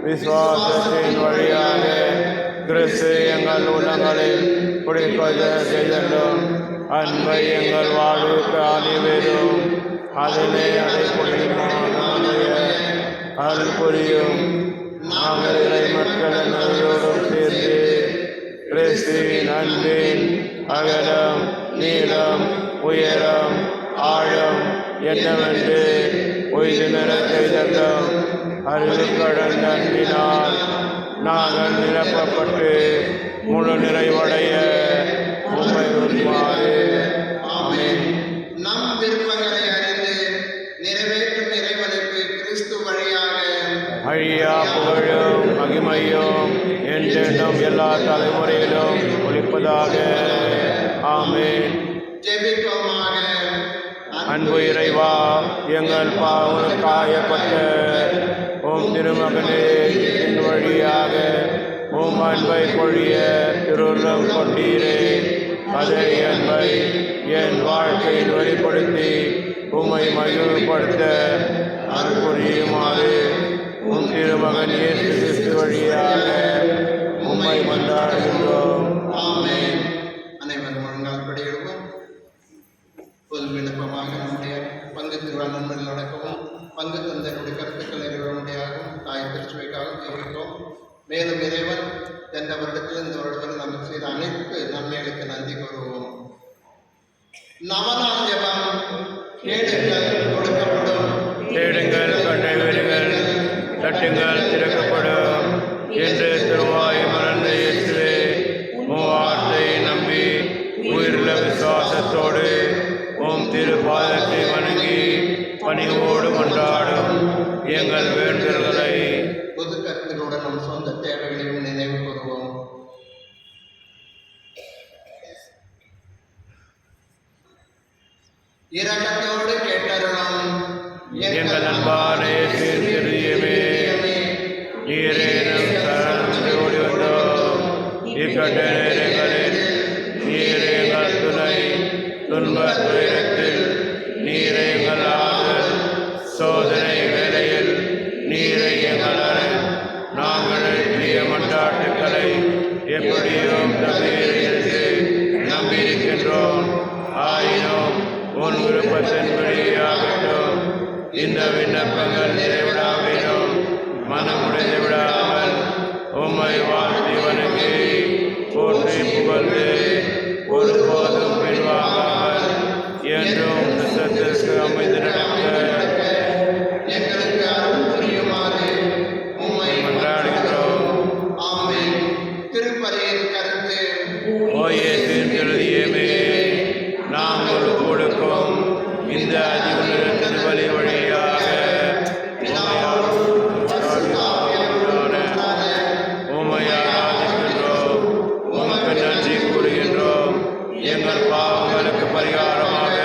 விசுவாசத்தின் வழியாக கிறிஸ்து எங்கள் உள்ளங்களில் குடிக்கொள்ள செய்தலும் அன்பை எங்கள் வாழ்வுக்கு ஆணிவேரும் அதிலே அதை புரியுமானுடைய அருள் புரியும். நாங்கள் இறை மக்கள் நோயோடும் சேர்ந்து கிறிஸ்துவின் அன்பின் அகலம் நீளம் உயரம் ஆழம் என்னவென்று உயிரினர செய்தலும் அறிவுக்கடன் அன்பினால் நாங்கள் நிரப்பப்பட்டு முழு நிறைவடைய உண்மை உண்மாறு. ஆமென். நம் விருப்பங்களை அறிந்து நிறைவேற்றும் இறைவனுக்கு கிறிஸ்து வழியாக அழியா புகழும் மகிமையும் என்றென்றும் எல்லா தலைமுறையிலும் ஒழிப்பதாக. ஆமென். ஜெபிப்போமாக. அன்பு இறைவா, எங்கள் பாவம் காயப்பட்ட உம் திருமகனே என் வழியாக உம் அன்பை பொழிய திருவுள்ளம் கொண்டீரே. அதே அன்பை என் வாழ்க்கையில் வெளிப்படுத்தி உம்மை மகிழ்வுபடுத்த அருள் புரியுமாறு உம் திருமகன் இயேசு கிறிஸ்து வழியாக உம்மை மன்றாடுகின்றோம். ஆமென். அனைவரும் முழங்கால் படியிடுவோம். பொது விண்ணப்பமாக நம்முடைய பங்கு திருவாளர்கள் நடக்கவும் பங்கு தந்தனுடைய கருத்துக்கள் நிறைவேறும்படியாகவும் தாய் திருச்சுவைக்காக ஜெபித்தோம். மேலும் இறைவன் எந்த வருடத்தில் இந்த வருடத்தில் நமக்கு செய்த அனைத்து நன்மைகளுக்கு நன்றி கூறுவோம். நவநாள் ஜெபம். கேளுங்கள் கொடுக்கப்படும், தேடுங்கள் கண்டறிவீர்கள், தட்டுங்கள் திறக்கப்படும் என்று திருவாய் மறந்த இயேசுவே, உம் வார்த்தையை நம்பி உயிருள்ள விசுவாசத்தோடு உம் திருப்பாதத்தை வணங்கி பணிவோடு கொண்டாடும் எங்கள் வேண்டுதல்களை பொது கருத்துகளுடன் நம் சொந்த தேவைகளையும் நினைவு கூறுவோம். இரக்கத்தோடு கேட்டருளும் எங்கள் அன்பான இயேசுவின் திருதியமே, நீரே நம் சரணத்தை ஓடி வந்தோம். இக்கட்ட நேரங்களில் நீரே எங்கள் துணை, துன்பத் துயரத்தில் நீரே எங்கள் ஆறுதல், சோதனை வேளையில் நீரை எங்கள் அரண். நாங்கள் எழுதிய மன்றாட்டுக்களை எப்படியும் தவிர்த்து நம்பியிருக்கின்றோம். ஆயினும் உன் விருப்பத்தின்படியாகட்டும். இந்த விண்ணப்பங்கள் நிறைவிடாவிடும் மனமுடைந்து விடாமல் உம்மை வாழ்த்தி வணங்கி போற்றி புகழ்ந்து ஒருபோதும் பின்வாங்காமல் என்றும் சுத்தத்திற்கு அமைந்து நடக்க எங்களுக்கு அருள் புரியுமாறு உம்மை மன்றாடுகிறோம். ஆமென். திருப்பலியின் கருத்து. ஓ இயேசுவின் திருதியமே, நாங்கள் பாவங்களுக்கு பரிகாரமாக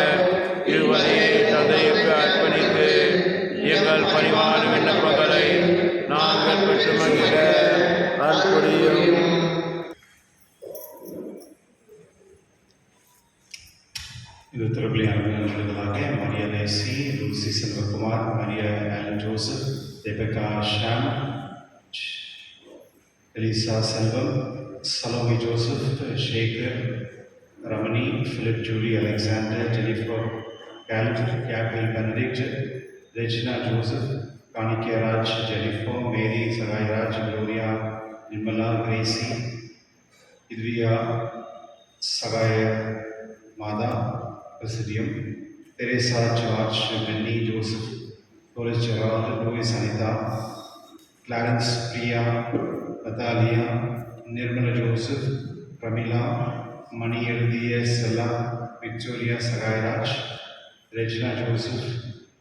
இருவரையே தந்தைக்கு அர்ப்பணித்து எங்கள் பணிவான விண்ணப்பங்களை நாங்கள் பெற்று மகிழ அற்புரியும். இது திருவிளையாடுகளாக Maria Nesi, Lucy Selvakumar, Maria Alan Joseph, Rebecca Sham, Eliza Selvam, Salome Joseph, Sekar, Ramani, Philip Julie, Alexander, Jennifer Gabriel Benedict, Regina Joseph, Kanikkaraj, Jennifer, Mary, Sagayaraj, Gloria, Nirmala, Gracy, இத்வியா, Sagaya Matha, presidium, Teresa, George, Benny, Joseph, Doris Gerald, Louis Anitha, Clarence, Priya, Natalia, Nirmal Joseph, Pramila, Mani எழுதிய Chella, Victoria, Sagayaraj, Regina Joseph,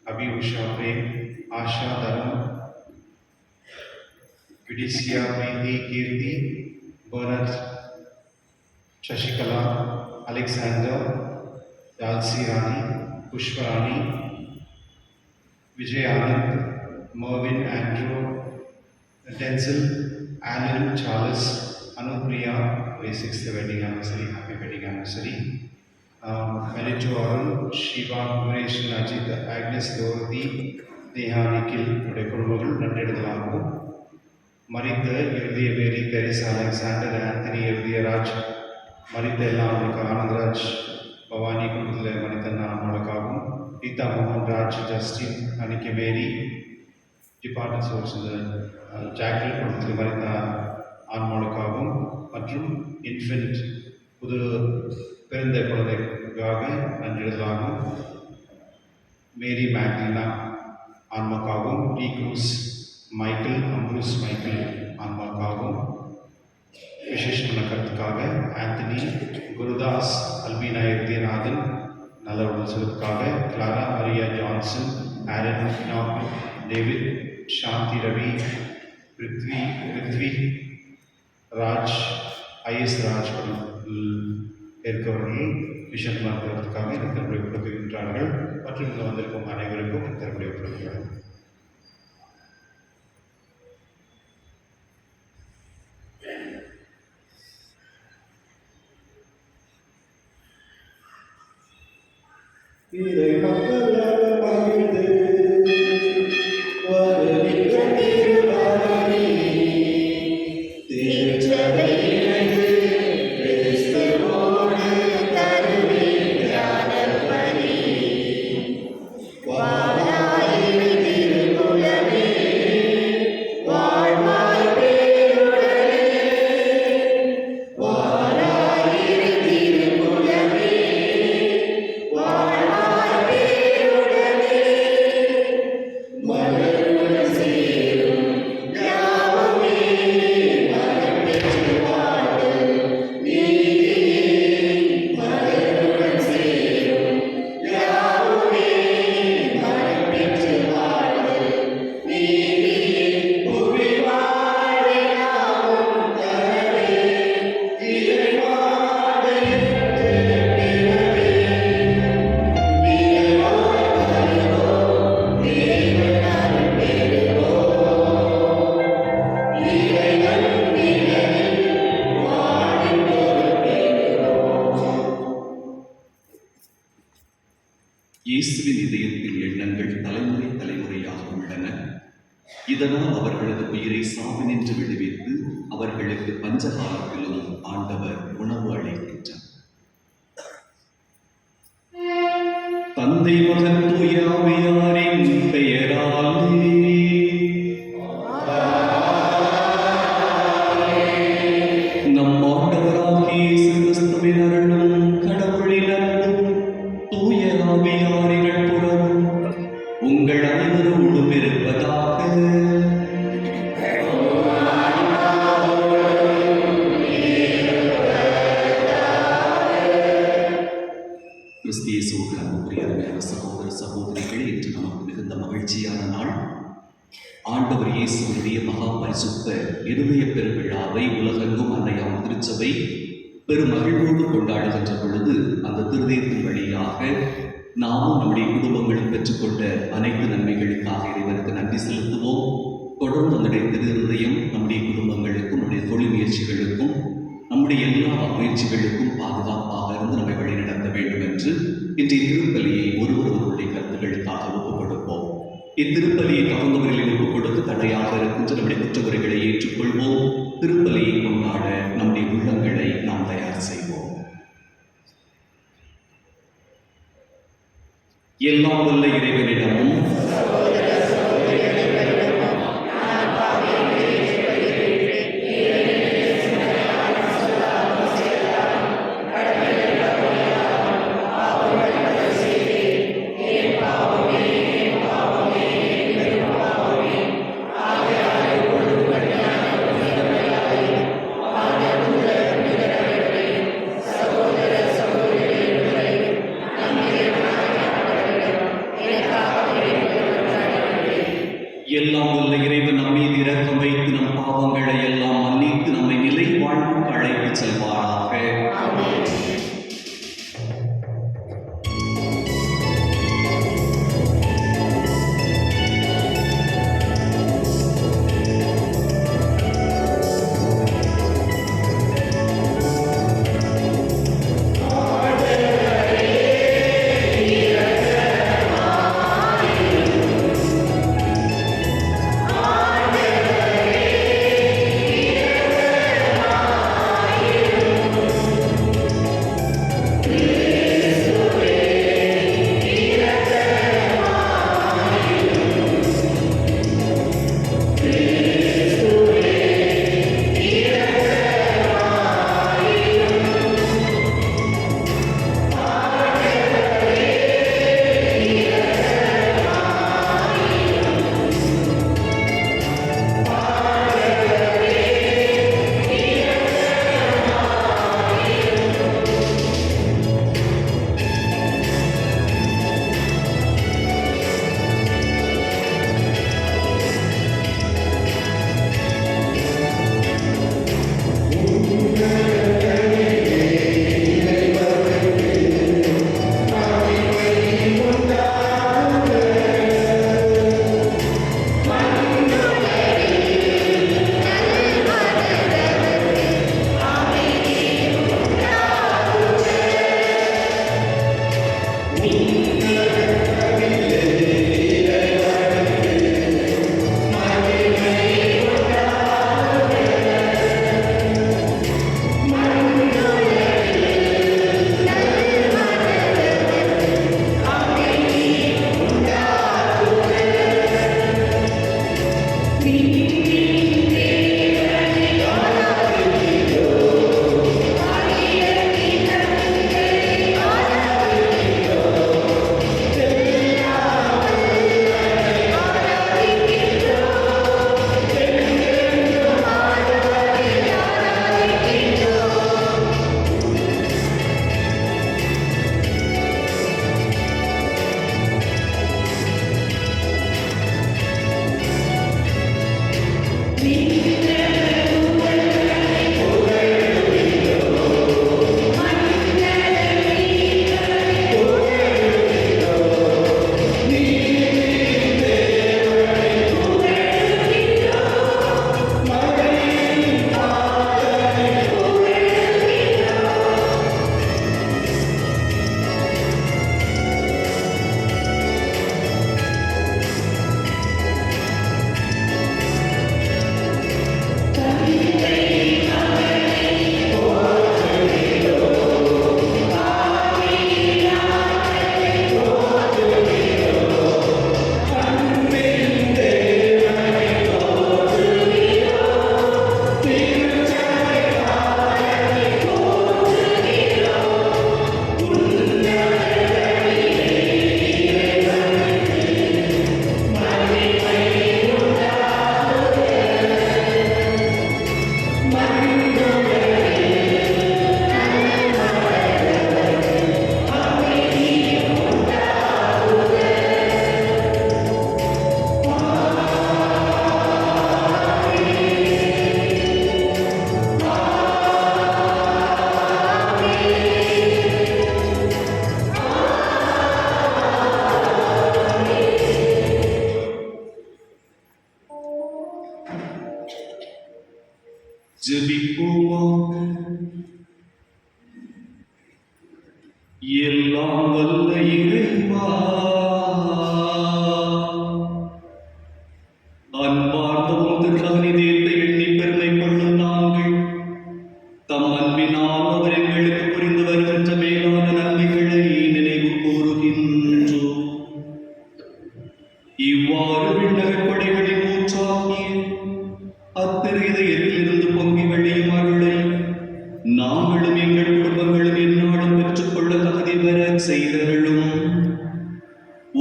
Abi Usha Prem, Asha Tarun, விடிசியா பிரீதி, கீர்த்தி, பர்னட், Sasikala, Alexander, Dulcie ராணி, Pushparani, Vijay Anand, Marvin Andrew, Denzil, Alan, Charles, Anupriya, 6th wedding anniversary, happy wedding anniversary. Melito Arun, Shiva, Guresh, Ajit, Agnes, Dorothy, Neha, Nikhil, உடைய குடும்பங்கள் நன்றெடுக்கலாகும். மரித்த எழுதிய மேரி, Teresa, Alexander, Anthony, எழுதிய ராஜ், மரித்த எல்லாம் அவங்களுக்கு ஆனந்தராஜ், பவானி குடும்பத்தில் மனிதன் அவங்களுக்காகவும், கீதா மோகன் ராஜ், ஜஸ்டின், அன்னைக்கு மேரி, டிபார்ட்மெண்ட் சோர்ஸ் ஜாக்கில் குடும்பத்தில் மனித ஆன்மாவுக்காகவும் மற்றும் இன்ஃபென்ட் புது பிறந்த குழந்தைக்காக நன்றிடலாகும். மேரி மேக்லினா ஆன்மாக்காகவும், D'Cruz Michael, Ambrose Michael ஆன்மாக்காகவும், விசேஷமான கருத்துக்காக ஆந்தனி, குருதாஸ், அல்பீனா எர்தியநாதன் நல்ல உடல் சொல்வதற்காக, Clara Maria Johnson, Aaron Nag, David, Shanthi Ravi, Prithvi Raj, IS Raj இருக்கவர்கள் விஷன் மாற்றுவதற்காக இந்த திருவிழை கொடுக்கின்றார்கள். மற்றும் இங்கு வந்திருக்கும் அனைவருக்கும் இந்த திருவிழை கொடுக்கிறார்கள். இதை மக்களாக மகிழ்ந்து வருகின்ற திருவாரணி திருச்சபை இணைந்து கிறிஸ்துவோடு தருவில் ஞானப்படி வாராயிரு திருக்குலமே வாழ்வாய் பேருடனே வாராயிரு திருக்குலமே இயேசுவின் இதயத்தில் எண்ணங்கள் தலைமுறை தலைமுறையாக உள்ளன. இதனால் அவர்களது உயிரை சாவினின்று விடுவித்து அவர்களுக்கு பஞ்சகாலத்திலும் ஆண்டவர் உணவு அளிக்கின்றார். தந்தை மகன் தூய ஆவியாரின் பெயராலே நம் ஆண்டவராகிய இயேசு கிறிஸ்துவின் அருளும் கடவுளின் அன்பும் தூய ஆவியாரின் புறமும் உங்கள் அனைவரோடும் இருப்பதாக. கிறிஸ்தியேசுவுக்கு அன்புக்குரிய அருமையான சகோதர சகோதரிகளே, இன்று நமக்கு மிகுந்த மகிழ்ச்சியான நாள். ஆண்டவர் இயேசுவினுடைய மகா பரிசுத்த இருதய பெருவிழாவை உலகெங்கும் அன்னையாம் திருச்சபை பெரும் மகிழ்வோடு கொண்டாடுகின்ற பொழுது அந்த திருதேவத்தின் வழியாக நாமும் நம்முடைய குடும்பங்களும் பெற்றுக்கொண்ட அனைத்து நன்மைகளுக்காக இறைவனுக்கு நன்றி செலுத்துவோம். தொடர்ந்து நம்முடைய திருதயம் நம்முடைய குடும்பங்களுக்கும் நம்முடைய தொழில் முயற்சிகளுக்கும் நம்முடைய எல்லா முயற்சிகளுக்கும் பாதுகாப்பாக இருந்து நம்மை வழிநடத்த வேண்டும் என்று இன்றைய திருப்பலியை ஒருவருடைய கருத்துக்களுக்காக ஒப்புக் கொடுப்போம். இத்திருப்பலியை கவர்ந்தவர்களில் ஒப்புக் கொடுத்து தடையாக இருக்கின்ற நம்முடைய குற்றமுறைகளை ஏற்றுக்கொள்வோம். திருப்பலியை கொண்டாட நம்முடைய உள்ளங்களை நாம் தயார் செய்வோம். எல்லாம் வல்ல இறைவனிடமும் எல்லாம் வல்ல இறைவன் நம் மீது இரக்கம் வைத்து நம் பாவங்களை எல்லாம் மன்னித்து நம்மை நிலை வாழ்வுக்கு அழைத்து செல்வாராக. எல்லாம் வல்ல இறைவா, அன்பார்ந்தவும் திருமகனிதேத்தை எண்ணி பெருமை கொள்ளும் நாங்கள் தம் அன்பினால் அவர் எங்களுக்கு புரிந்து வருகின்ற மேலான நன்மைகளை நினைவு கூறுகின்றோம். இவ்வாறு விண்ணகப் படைகளின் மூச்சாகிய அத்திரு இதயத்திலிருந்து பொங்கி வழியும் அருளை நாங்களும் எங்கள் குடும்பங்களும் எந்நாளும் பெற்றுக்கொள்ள தகுதி பெற செய்தருளும்.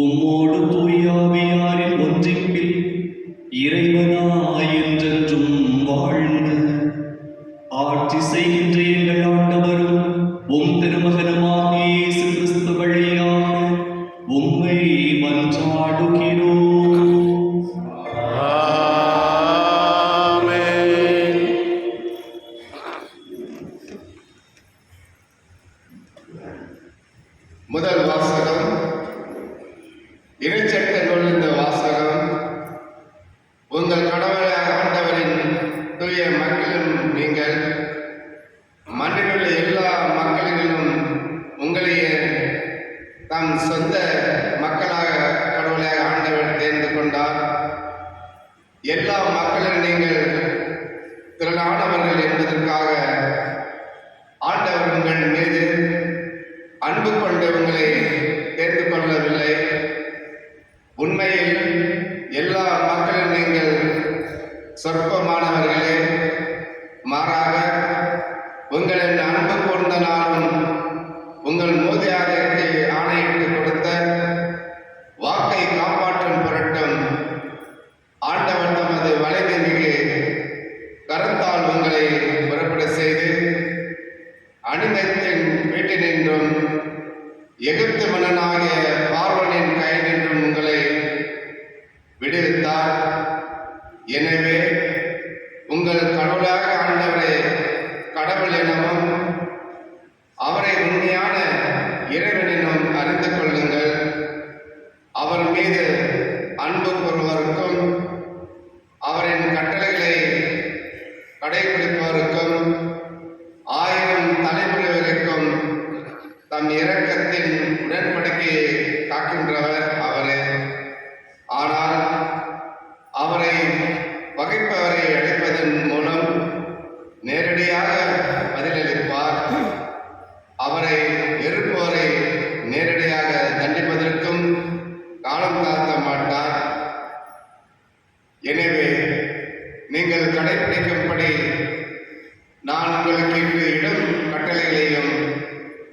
உம்மோடு தூயாவியாரின் ஒன்றிப்பில் இறைவனாய் என்றென்றும் வாழ்ந்து ஆட்சி செய்கின்ற எங்கள் ஆண்டவரும் உம் திருமகனுமாகிய இயேசு கிறிஸ்து வழியாக உம்மை மன்றாடுகிறோம். ஆமென். முதல் வாசகம் இறைச்சட்ட நூலிருந்த வாசகம். உங்கள் கடவுளாக ஆண்டவரின் தூய மக்களும் நீங்கள் மண்ணிலுள்ள எல்லா மக்களிலும் உங்களையே தம் சொந்த மக்களாக கடவுளாக ஆண்டவர் தேர்ந்து கொண்டார். எல்லா மக்களும் நீங்கள் திரளானவர்கள் என்பதற்காக ஆண்டவர் உங்கள் மீது அன்பு கொண்டு உங்களை தேர்ந்து கொள்ளவில்லை. உண்மையில் எல்லா மக்களும் நீங்கள் சொற்பமானவர்களே, மாறாக உங்களின் அன்பு கூர்ந்த நாளும் உங்கள் மூதாதையருக்கு ஆணையிட்டு கொடுத்த வாக்கை காப்பாற்றும் பொருட்டும் ஆண்டவர் தமது வலிமை மிகு கரத்தால் உங்களை புறப்பட செய்து அடிமைத்தின் வீட்டினின்றும் எகிப்து மன்னனாகிய பார்வோனின் கையினின்றும் உங்களை விடுவித்தார். எனவே உங்கள் கடவுளாக ஆண்டவரை கடவுள் எனவும் அவரை உண்மையான இறைவனினும் அறிந்து கொள்ளுங்கள். அவர் மீது அன்பு கூறுவோருக்கும் அவரின் கட்டளைகளை கடைபிடிப்பவருக்கும் 1000 தலைமுறை வரைக்கும் தம் இரக்கத்தின் உடன்படிக்கையை காக்கின்றவர் அவரே. ஆனால் அவரை பகைப்பவரை அழைப்பதன் மூலம் நேரடியாக பதிலளிப்பார். அவரை வெறுப்பவரை நேரடியாக தண்டிப்பதற்கும் காலம் தாழ்த்த மாட்டார். எனவே நீங்கள் கடைபிடிக்கும்படி நான் உங்களுக்கு இன்று இடும் கட்டளைகளையும்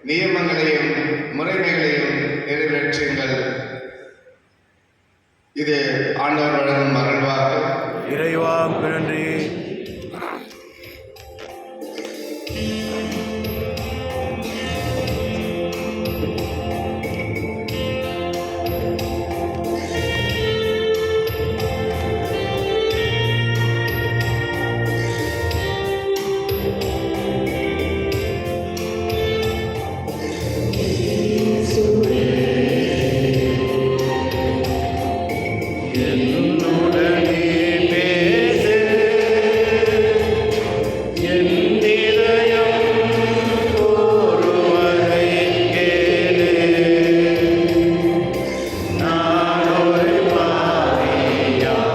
நியமங்களையும் முறைமைகளையும் நிறைவேற்றுங்கள். இது ஆண்டவர் வழங்கும் அருள்வாக்கு. இறைவா நன்றி. என்னுடனே பேசு, என் இதயம் கூறுவதை கேளு. நான் ஒரு பாவியானவனை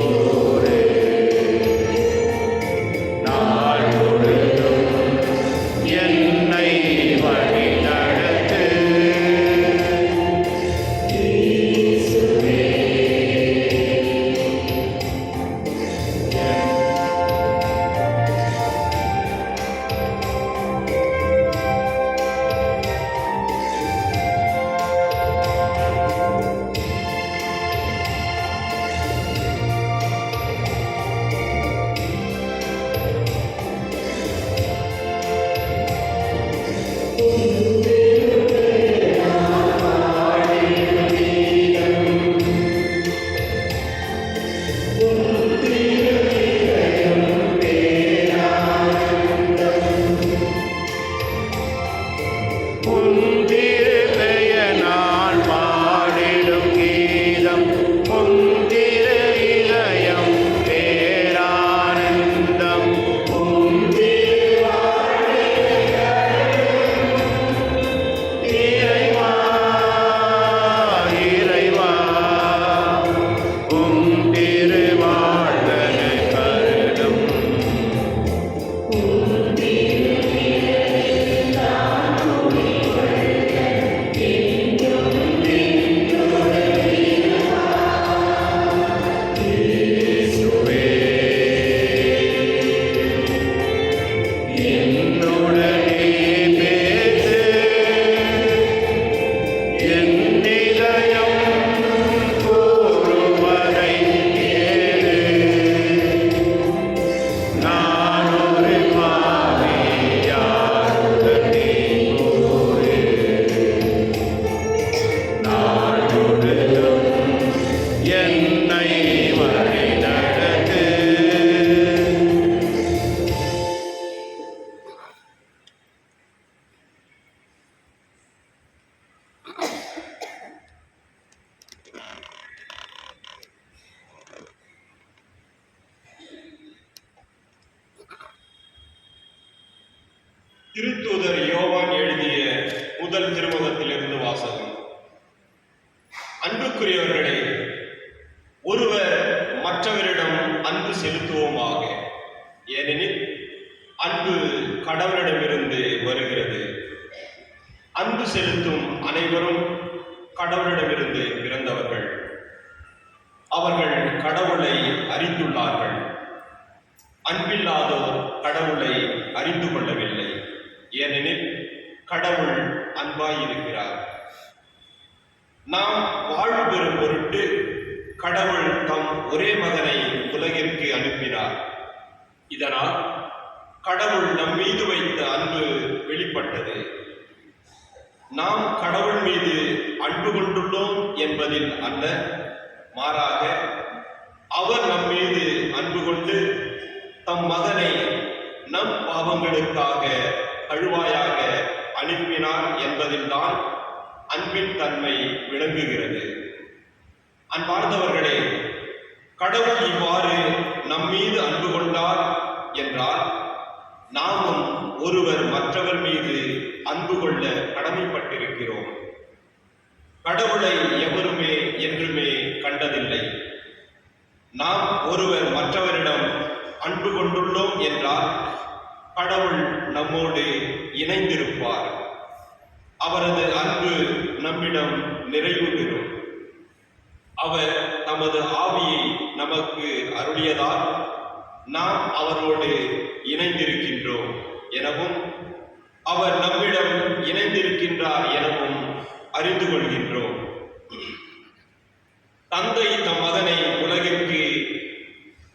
கூறு. நாள் முழுதும் என்னை வழி நடத்து. என் இதயம் கூறுவதை கேளு. நான் ஒரு பாவி, யாருடன் நீ கூறு. நாள் முழுதும் என்னை வழி நடத்து. திருத்தூதர் யோவான் எழுதிய முதல் திருமுகத்திலிருந்து வாசகம். அன்புக்குரியவர்களே, ஒருவர் மற்றவரிடம் அன்பு செலுத்துவோமாக. ஏனெனில் அன்பு கடவுளிடமிருந்து வருகிறது. அன்பு செலுத்தும் அனைவரும் கடவுளிடமிருந்து பிறந்தவர்கள். அவர்கள் கடவுளை அறிந்துள்ளார்கள். அன்பில்லாதோர் கடவுளை அறிந்து கொள்ளவில்லை. ஏனெனில் கடவுள் அன்பாயிருக்கிறார். நாம் வாழ்வு பெறும் பொருட்டு கடவுள் தம் ஒரே மகனை உலகிற்கு அனுப்பினார். இதனால் கடவுள் நம் மீது வைத்த அன்பு வெளிப்பட்டது. நாம் கடவுள் மீது அன்பு கொண்டுள்ளோம் என்பதில் அல்ல, மாறாக அவர் நம் மீது அன்பு கொண்டு தம் மகனை நம் பாவங்களுக்காக கழுவாயாக அனுப்பினார் என்பதில்தான் அன்பின் தன்மை விளங்குகிறது. அன்பார்ந்தவர்களே, கடவுள் இவ்வாறு நம் மீது அன்பு கொண்டார் என்றால் நாமும் ஒருவர் மற்றவர் மீது அன்பு கொள்ள கடமைப்பட்டிருக்கிறோம். கடவுளை எவருமே என்றுமே கண்டதில்லை. நாம் ஒருவர் மற்றவரிடம் அன்பு கொண்டுள்ளோம் என்றால் கடவுள் நம்மோடு இணைந்திருப்பார். அவரது அன்பு நம்மிடம் நிறைவு பெறும். அவர் தமது ஆவியை நமக்கு அருளியதால் நாம் அவரோடு இணைந்திருக்கின்றோம் எனவும் அவர் நம்மிடம் இணைந்திருக்கின்றார் எனவும் அறிந்து கொள்கின்றோம். தந்தை தம் மகனை உலகிற்கு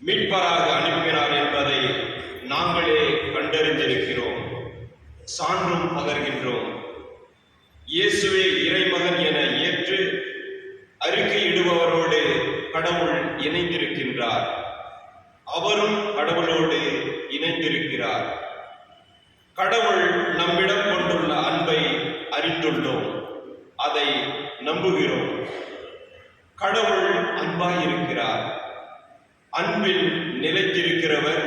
மீட்பராக அனுப்பினார் என்பதை நாங்களே கண்டறிந்திருக்கிறோம், சான்றும் பகர்கின்றோம். இயேசுவே இறைமகன் என ஏற்று அறிக்கையிடுபவரோடு கடவுள் இணைந்திருக்கின்றார். அவரும் கடவுளோடு இணைந்திருக்கிறார். கடவுள் நம்மிடம் கொண்டுள்ள அன்பை அறிந்துள்ளோம், அதை நம்புகிறோம். கடவுள் அன்பாயிருக்கிறார். அன்பில் நிலைத்திருக்கிறவர்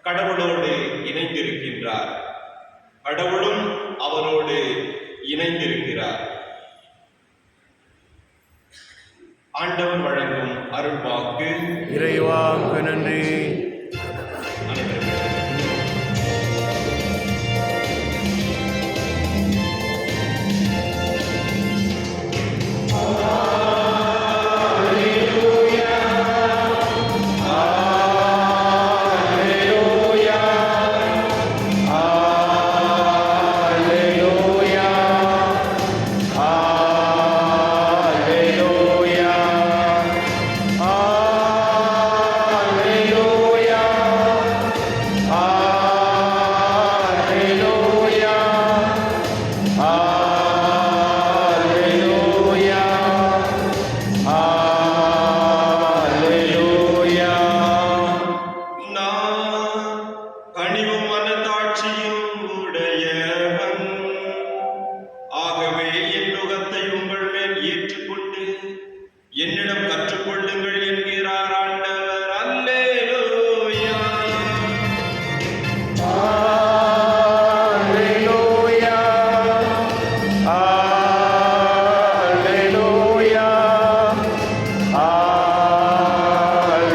கடவுளோடு இணைந்திருக்கின்றார். கடவுளும் அவரோடு இணைந்திருக்கிறார். ஆண்டவர் வழங்கும் அருள்வாக்கு. இறைவாக்கு நன்றி. அனைவரும் என்னிடம் கற்றுக்கொள்ளுங்கள் என்கிறார் ஆண்டவர். அல்லேலூயா. Alleluia. Alleluia.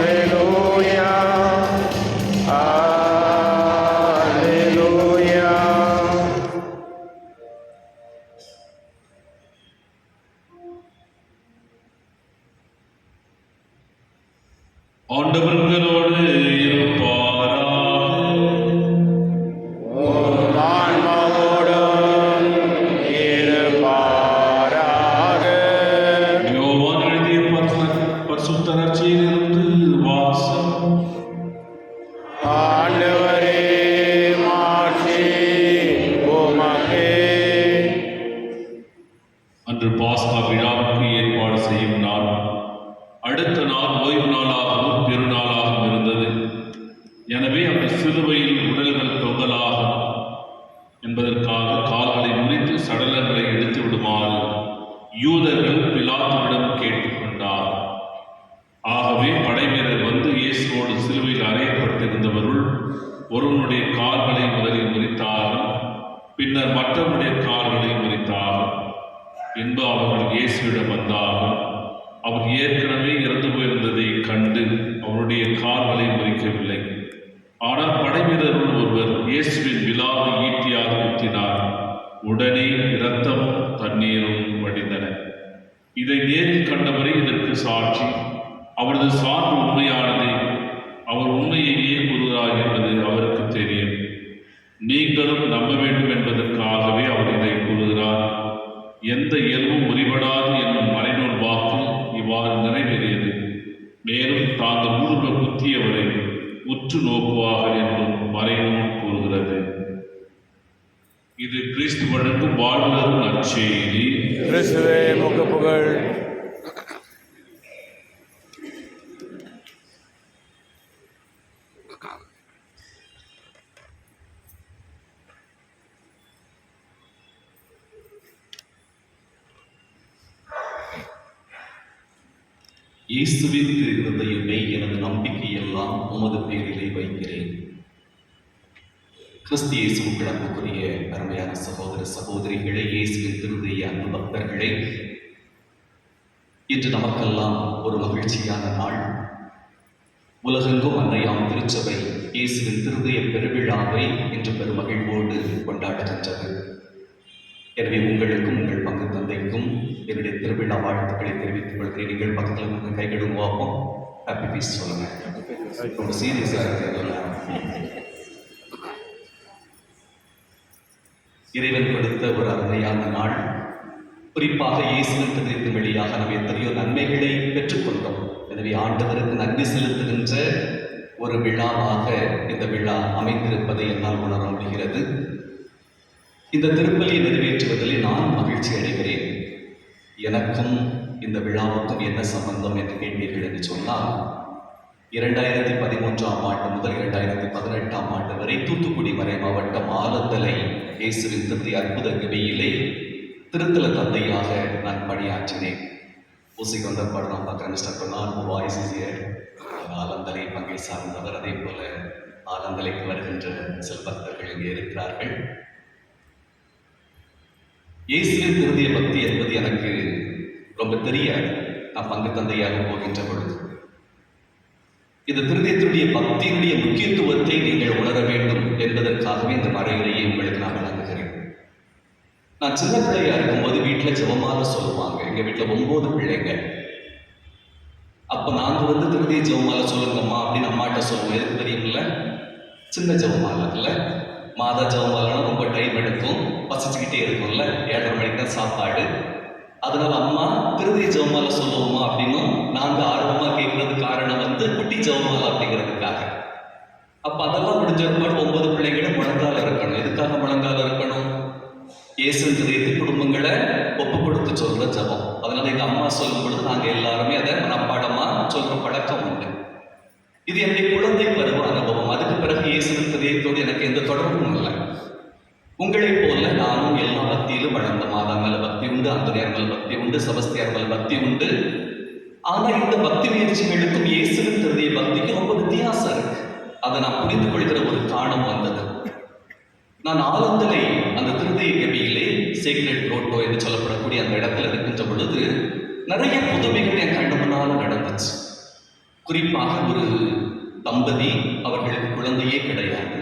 Alleluia. Alleluia. ஆண்டவர்களோடு இருப்பாராக. ஆன்மாவோடும் இருப்பாராக. அன்று பாஸ்கா விழாவுக்கு ஏற்பாடு செய்யும் நாள். அடுத்த நாள் ஓய்வு நாளாகவும் பெருநாளாகவும் இருந்தது. எனவே அந்த சிலுவையில் உடல்கள் தொங்கலாகும் என்பதற்காக கால்களை முறித்து சடலங்களை எடுத்து விடுமாறு யூதர்கள் பிலாத்துவிடம் கேட்டுக்கொண்டார். ஆகவே படைவீரர் வந்து இயேசுவோடு சிலுவையில் அறையப்பட்டிருந்தவருள் ஒருவனுடைய கால்களை முதலில் முறித்தார்கள், பின்னர் மற்றவனுடைய கால்களை முறித்தார்கள். பின்பு அவர்கள் இயேசுவிடம் வந்தார்கள். அவர் ஏற்கனவே இறந்து போயிருந்ததை கண்டு அவருடைய கால்களை முறிக்கவில்லை. ஆனால் படைவீரருள் ஒருவர் இயேசுவின் விலாவை ஈட்டியாக குத்தினார். உடனே இரத்தமும் தண்ணீரும் வடிந்தன. இதை நேரில் கண்டவரே இதற்கு சாட்சி. அவரது சான்று உண்மையானதே. அவர் உண்மையையே கூறுகிறார் என்பது அவருக்கு தெரியும். நீங்களும் நம்ப வேண்டும் என்பதற்காகவே அவர் இதை கூறுகிறார். எந்த எலும்பும் முறிபடாது என்னும் மறைநூல் வாக்கு இவ்வாறு நிறைவேறியது. மேலும் தாங்கள் ஊடுருவ குத்தியவரை உற்று நோக்குவார்கள் என்றும் மறைநூல் கூறுகிறது. இது கிறிஸ்து வழங்கும் வாழ்வுதரும் நற்செய்தி. கிறிஸ்துவே உமக்கு புகழ். இயேசுவின் திருஹிருதயமே, எனது நம்பிக்கையெல்லாம் உமது பேரிலே வைக்கிறேன். கிறிஸ்து இயேசுவுக்கு அன்புக்குரிய அருமையான சகோதர சகோதரிகளே, இயேசுவின் திருஹிருதய அன்பு பக்தர்களே, இன்று நமக்கெல்லாம் ஒரு மகிழ்ச்சியான நாள். உலகெங்கும் அன்னையாம் திருச்சபை இயேசுவின் திருஹிருதய பெருவிழாவை இன்று பெருமகிழ்வோடு கொண்டாடுகின்றது. எனவே உங்களுக்கும் உங்கள் பங்கு தந்தைக்கும் என்னுடைய திருவிழா வாழ்த்துக்களை தெரிவித்துக் கொள்கிறேன். நீங்கள் பக்கத்தில் உங்கள் கைகளும் வாப்போம். ஹாப்பி பீஸ் சொல்லுங்க. ரொம்ப சீரியஸாக இருக்கு. இறைவன் கொடுத்த ஒரு அருமையான நாள். குறிப்பாக இயேசுவின் திருஹிருதயத்தின் வழியாக நாம் எத்தனையோ நன்மைகளை பெற்றுக்கொண்டோம். எனவே ஆண்டவருக்கு நன்றி செலுத்துகின்ற ஒரு விழாவாக இந்த விழா அமைந்திருப்பதை என்னால் உணர முடிகிறது. இந்த திருப்பலியை நிறைவேற்றுவதிலே நான் மகிழ்ச்சி அடைகிறேன். எனக்கும் இந்த விழாவுக்கும் என்ன சம்பந்தம் என்று கேட்பீர்கள் என்று சொன்னால், 2013ஆம் ஆண்டு முதல் 2018ஆம் ஆண்டு வரை தூத்துக்குடி மறை மாவட்டம் ஆலந்தலை இயேசுவின் திருஹிருதய அற்புத கவியிலே திருத்தல தந்தையாக நான் பணியாற்றினேன். ஊசிக்கு வந்த பாடம் நான் பார்க்குறேன். மிஸ்டர் பொன்னார்பு வாய்ஸியர் ஆலந்தலை பங்கை சார்ந்தவர். அதே போல ஆலந்தலைக்கு வருகின்ற சில பக்தர்கள் இங்கே இருக்கிறார்கள். இயேசுவின் திருஹிருதய பக்தி என்பது எனக்கு ரொம்ப தெரியாது. நான் பங்கு தந்தையாக போகின்ற பொழுது இந்த திருஹிருதயத்தினுடைய பக்தியினுடைய முக்கியத்துவத்தை நீங்கள் உணர வேண்டும் என்பதற்காகவே இந்த மறையிலேயே உங்களுக்கு நான் வழங்குகிறேன். நான் சின்ன பிள்ளையா இருக்கும்போது வீட்டில் ஜெபமாலை சொல்லுவாங்க. எங்க வீட்டில் 9 பிள்ளைங்க. அப்போ நாங்கள் திருஹிருதய ஜெபமாலை சொல்லுங்கம்மா அப்படின்னு அம்மாட்ட சொல்லுவோம். எதுக்கு தெரியுமில்ல? சின்ன ஜெபமாலை இல்லை. மாதா ஜெபமாலைனா ரொம்ப டைம் எடுக்கும், பசிச்சுக்கிட்டே இருக்கும்ல, 7:30 மணிக்கு தான் சாப்பாடு. அதனால அம்மா திருஹிருதய ஜெபமாலை சொல்லுவோமா அப்படின்னும் நாங்கள் ஆர்வமாக கேட்கறது காரணம் குட்டி ஜெபமாலை அப்படிங்கிறதுக்காக. அப்போ அதெல்லாம் முடிஞ்ச பாடு 9 பிள்ளைங்களும் முழங்கால இருக்கணும். எதுக்காக முழங்கால இருக்கணும்? இயேசுவின் திருஹிருதய குடும்பங்களை ஒப்பு கொடுத்து சொல்ற ஜெபம். அதனால எங்க அம்மா சொல்லும் பொழுது நாங்கள் எல்லாருமே அதை மனப்பாடமா சொல்ற பழக்கம் உண்டு. இது என்னுடைய குழந்தை பருவ அனுபவம். அதுக்கு பிறகு இயேசுவின் திருஹிருதயத்தோடு எனக்கு எந்த தொடர்பும் இல்லை. உங்களைப் போல நானும் எல்லா பக்தியிலும் வளர்ந்த. மாதா மேல பக்தி உண்டு, அந்தோனியார் மேல பக்தி உண்டு, செபஸ்தியார் மேல பக்தி உண்டு. ஆனா இந்த பக்தி முயற்சிகளுக்கும் இயேசுவின் திருஹிருதய பக்திக்கும் ரொம்ப வித்தியாசம் இருக்கு. அதை நான் புரிந்து கொள்கிற ஒரு காரணம் வந்தது. நான் ஆலந்தலை அந்த திருஹிருதய கவியிலே சீக்ரெட் ரோட்டோ என்று சொல்லப்படக்கூடிய அந்த இடத்துல இருக்கின்ற பொழுது நிறைய புதுமைகள் என் கண்ணு முன்னால நடந்துச்சு. குறிப்பாக ஒரு தம்பதி, அவர்களுக்கு குழந்தையே கிடையாது.